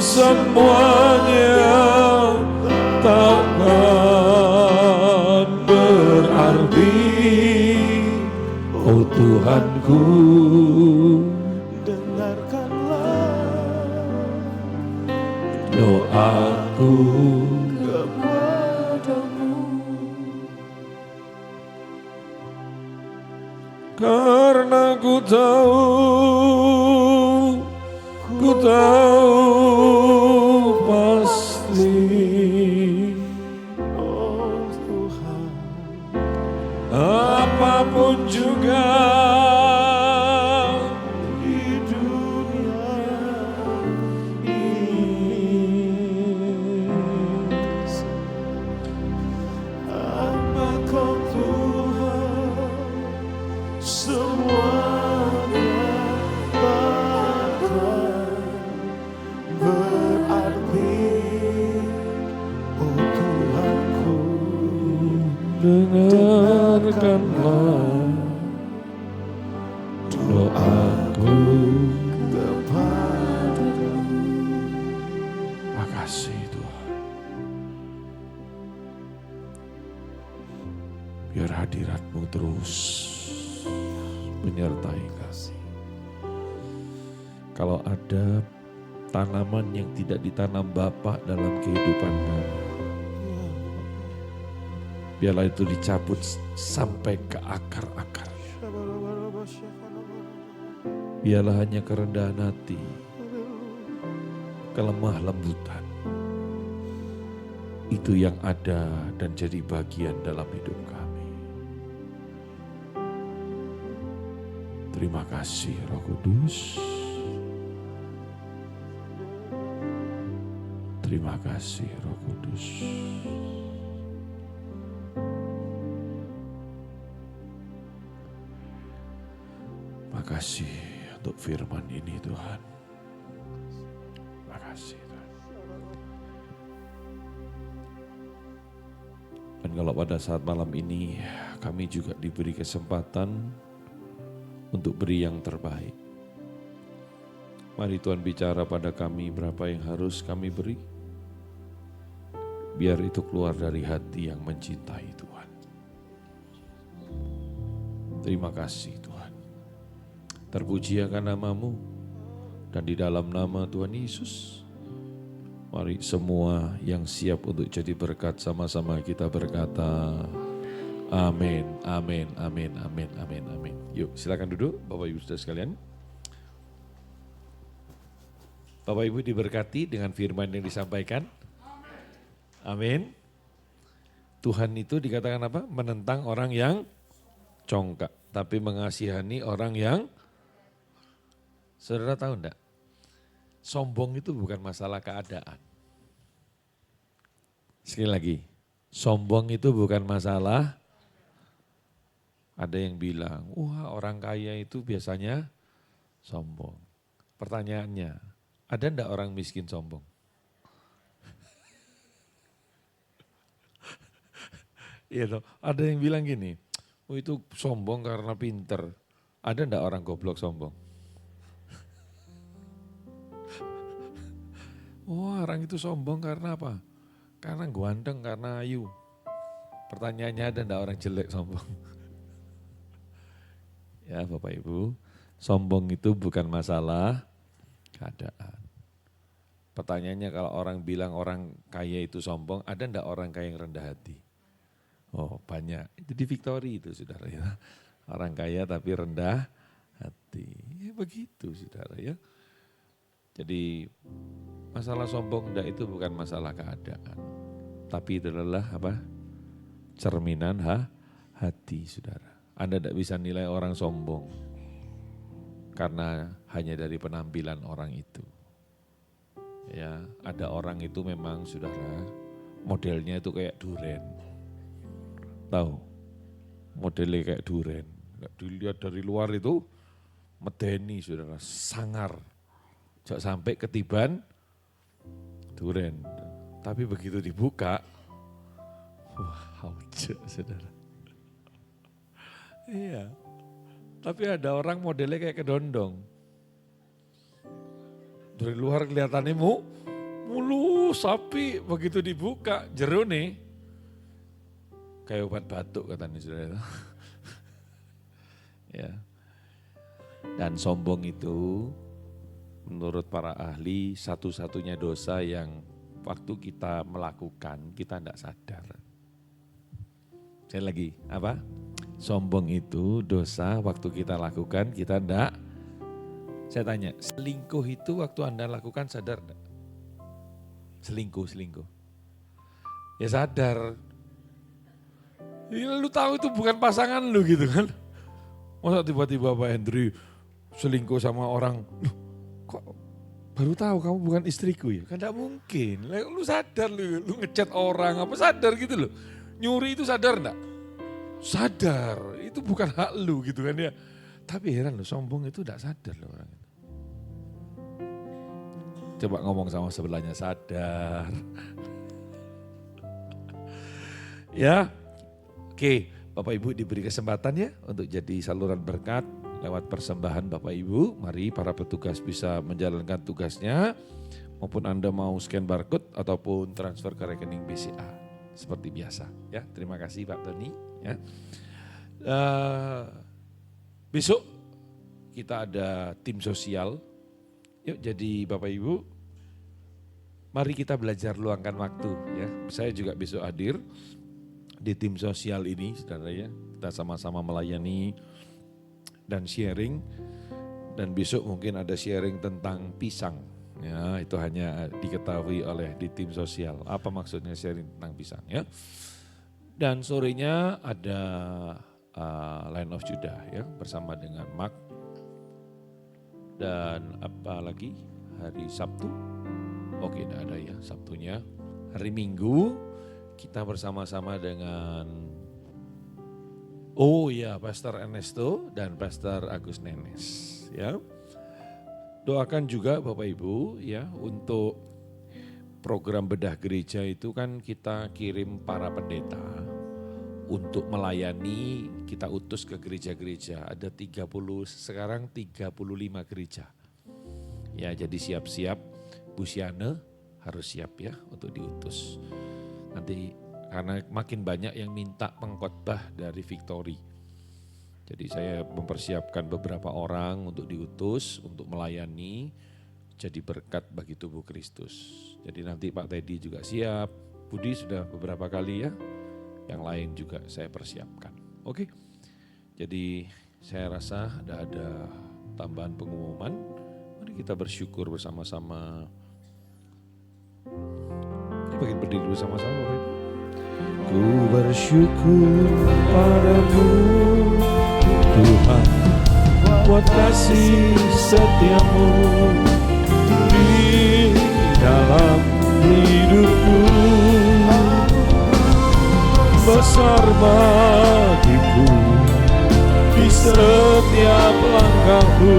semuanya takkan berarti. Oh Tuhanku, Dengarkanlah doaku kepadamu. karena ku tahu pasti, Oh Tuhan, apapun juga di dunia ini, apa Kau Tuhan semuanya takkan berarti. Oh Tuhanku, dengarkanlah doaku. kepadamu. Makasih Tuhan. Biar hadirat-Mu terus menyertai kami. Kalau ada tanaman yang tidak ditanam Bapa dalam kehidupan kami, biarlah itu dicabut sampai ke akar-akar. Biarlah hanya kerendahan hati, kelemah lembutan, itu yang ada dan jadi bagian dalam hidup kami. Terima kasih Roh Kudus. Terima kasih Roh Kudus. Makasih untuk firman ini Tuhan. Makasih Tuhan. Dan kalau pada saat malam ini kami juga diberi kesempatan untuk beri yang terbaik. Mari Tuhan bicara pada kami berapa yang harus kami beri. Biar itu keluar dari hati yang mencintai Tuhan. Terima kasih Tuhan. Terpuji akan nama-Mu. Dan di dalam nama Tuhan Yesus, Mari semua yang siap untuk jadi berkat sama-sama kita berkata, amin, amin, amin, amin, amin, amin. Yuk silakan duduk Bapak Ibu Saudara sekalian. Bapak Ibu diberkati dengan firman yang disampaikan. Amin. Tuhan itu dikatakan apa? Menentang orang yang congkak, tapi mengasihani orang yang, saudara tahu enggak? Sombong itu bukan masalah keadaan. Sekali lagi, sombong itu bukan masalah. Ada yang bilang, wah orang kaya itu biasanya sombong. Pertanyaannya, ada enggak orang miskin sombong? Iya toh, ada yang bilang gini, oh itu sombong karena pinter. Ada enggak orang goblok sombong? Wah orang itu sombong karena apa? Karena ganteng, karena ayu. Pertanyaannya ada enggak orang jelek sombong? Ya Bapak Ibu, sombong itu bukan masalah keadaan. Pertanyaannya kalau orang bilang orang kaya itu sombong, ada enggak orang kaya yang rendah hati? Oh banyak, itu di Victory itu saudara ya. Orang kaya tapi rendah hati, ya begitu saudara ya. Jadi masalah sombong enggak itu bukan masalah keadaan. Tapi itu adalah apa? Cerminan hati saudara. Anda tidak bisa nilai orang sombong karena hanya dari penampilan orang itu. Ya, ada orang itu memang saudara modelnya itu kayak duren. Tahu? Modelnya kayak duren. Dilihat dari luar itu medeni saudara, sangar. Jangan sampai ketiban duren. Tapi begitu dibuka, wah haujak saudara. Iya, tapi ada orang modelnya kayak kedondong. Dari luar kelihatannya mulus, sapi begitu dibuka jerone kayak obat batuk katanya saudara. Ya. Dan sombong itu menurut para ahli satu-satunya dosa yang waktu kita melakukan kita tidak sadar. Saya lagi apa? Sombong itu dosa waktu kita lakukan kita tidak. Saya tanya, selingkuh itu waktu Anda lakukan sadar enggak? Selingkuh. Ya sadar. Ya, lu tahu itu bukan pasangan lu gitu kan. Masa tiba-tiba Pak Hendri selingkuh sama orang, kok baru tahu kamu bukan istriku ya? Kan tidak mungkin. Lu sadar lu ngechat orang apa sadar gitu loh. Nyuri itu sadar enggak? Sadar, itu bukan hak lu gitu kan ya. Tapi heran loh, sombong itu enggak sadar loh orang itu. Coba ngomong sama sebelahnya, sadar. Ya, oke, Bapak Ibu diberi kesempatan ya untuk jadi saluran berkat lewat persembahan Bapak Ibu. Mari para petugas bisa menjalankan tugasnya, maupun Anda mau scan barcode ataupun transfer ke rekening BCA seperti biasa. Ya, terima kasih Pak Tony. Ya. Besok kita ada tim sosial. Yuk jadi Bapak Ibu, mari kita belajar luangkan waktu ya. Saya juga besok hadir di tim sosial ini saudara ya. Kita sama-sama melayani dan sharing. Dan besok mungkin ada sharing tentang pisang. Ya, itu hanya diketahui oleh di tim sosial. Apa maksudnya sharing tentang pisang ya. Dan sorenya ada Line of Judah ya bersama dengan Mark. Dan apa lagi hari Sabtu? Oke, tidak ada ya Sabtunya. Hari Minggu kita bersama-sama dengan Pastor Ernesto dan Pastor Agus Nenes ya. Doakan juga Bapak Ibu ya untuk program bedah gereja itu kan kita kirim para pendeta untuk melayani, kita utus ke gereja-gereja. Ada 35 gereja. Ya, jadi siap-siap Bu Siane harus siap ya untuk diutus. Nanti karena makin banyak yang minta pengkhotbah dari Victory. Jadi saya mempersiapkan beberapa orang untuk diutus, untuk melayani. jadi berkat bagi tubuh Kristus. Jadi nanti Pak Teddy juga siap, Budi sudah beberapa kali ya, yang lain juga saya persiapkan. Oke, jadi saya rasa ada tambahan pengumuman. Mari kita bersyukur bersama-sama. Ini bagian berdiri bersama-sama Bapak Ibu. Ku bersyukur padamu Tuhan, buat kasih setiamu di dalam hidupku. Besar bagiku di setiap langkahku.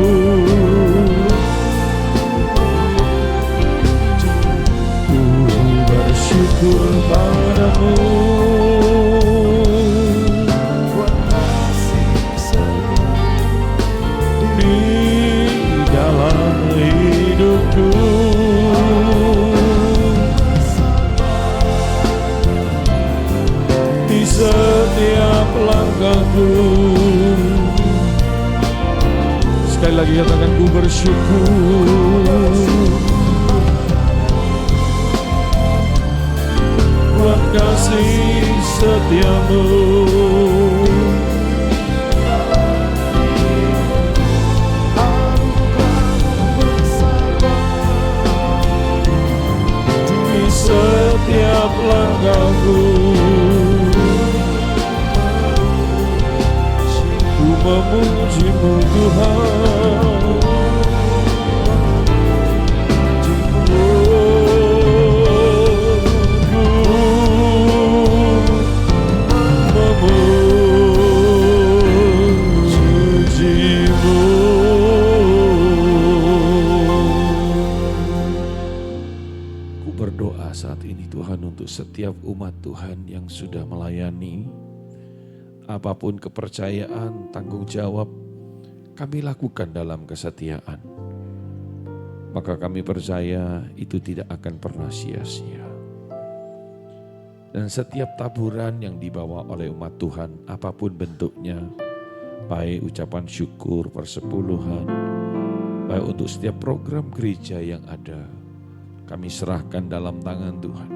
Ku bersyukur padamu di dalam hidupku. Di setiap langkahku. Sekali lagi katakan ku bersyukur buat kasih setiamu. Di setiap langkahku. Ku memuji-Mu Tuhan. Ku berdoa saat ini Tuhan untuk setiap umat Tuhan yang sudah melayani, apapun kepercayaan, tanggung jawab kami lakukan dalam kesetiaan. Maka kami percaya itu tidak akan pernah sia-sia. Dan setiap taburan yang dibawa oleh umat Tuhan, apapun bentuknya, baik ucapan syukur, persepuluhan, baik untuk setiap program gereja yang ada, kami serahkan dalam tangan Tuhan.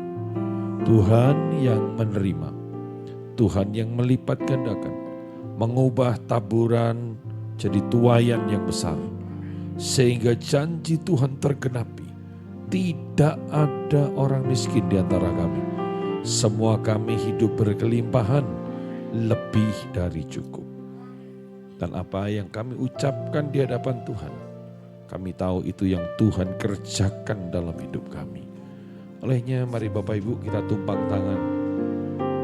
Tuhan yang menerima, Tuhan yang melipat gandakan, mengubah taburan jadi tuaian yang besar, sehingga janji Tuhan tergenapi. Tidak ada orang miskin di antara kami. Semua kami hidup berkelimpahan, lebih dari cukup. Dan apa yang kami ucapkan di hadapan Tuhan, kami tahu itu yang Tuhan kerjakan dalam hidup kami. Olehnya mari Bapak Ibu kita tumpang tangan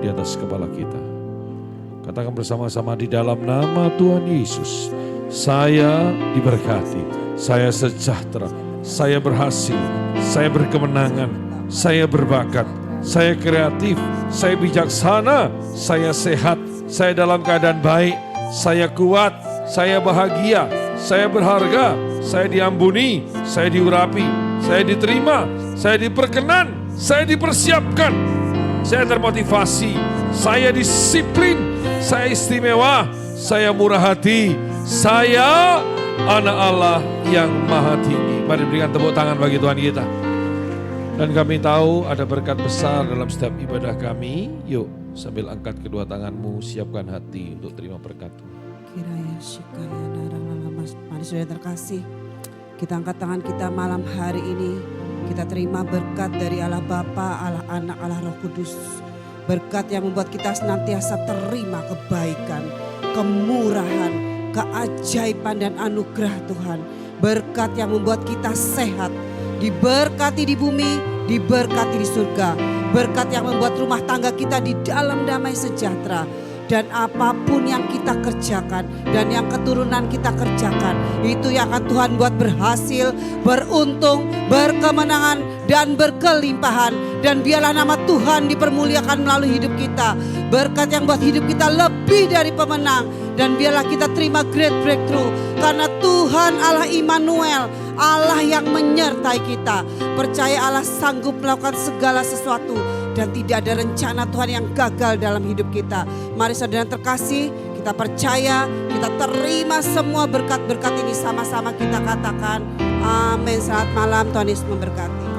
di atas kepala kita. Katakan bersama-sama, di dalam nama Tuhan Yesus, saya diberkati, saya sejahtera, saya berhasil, saya berkemenangan, saya berbakat, saya kreatif, saya bijaksana, saya sehat, saya dalam keadaan baik, saya kuat, saya bahagia, saya berharga, saya diampuni, saya diurapi, saya diterima, saya diperkenan, saya dipersiapkan, saya termotivasi, saya disiplin, saya istimewa, saya murah hati, saya anak Allah yang maha tinggi. Mari berikan tepuk tangan bagi Tuhan kita. Dan kami tahu ada berkat besar dalam setiap ibadah kami. Yuk sambil angkat kedua tanganmu, siapkan hati untuk terima berkat Tuhan. Kiranya syikaya narang-narang. Mari saudara terkasih, kita angkat tangan kita malam hari ini. Kita terima berkat dari Allah Bapa, Allah Anak, Allah Roh Kudus. Berkat yang membuat kita senantiasa terima kebaikan, kemurahan, keajaiban dan anugerah Tuhan. Berkat yang membuat kita sehat, diberkati di bumi, diberkati di surga. Berkat yang membuat rumah tangga kita di dalam damai sejahtera. Dan apapun yang kita kerjakan dan yang keturunan kita kerjakan, itu yang akan Tuhan buat berhasil, beruntung, berkemenangan dan berkelimpahan. Dan biarlah nama Tuhan dipermuliakan melalui hidup kita. Berkat yang buat hidup kita lebih dari pemenang. Dan biarlah kita terima great breakthrough. Karena Tuhan Allah Immanuel, Allah yang menyertai kita. Percaya Allah sanggup melakukan segala sesuatu. Dan tidak ada rencana Tuhan yang gagal dalam hidup kita. Mari saudara terkasih, kita percaya, kita terima semua berkat-berkat ini. Sama-sama kita katakan Amin. Selamat malam, Tuhan Yesus memberkati.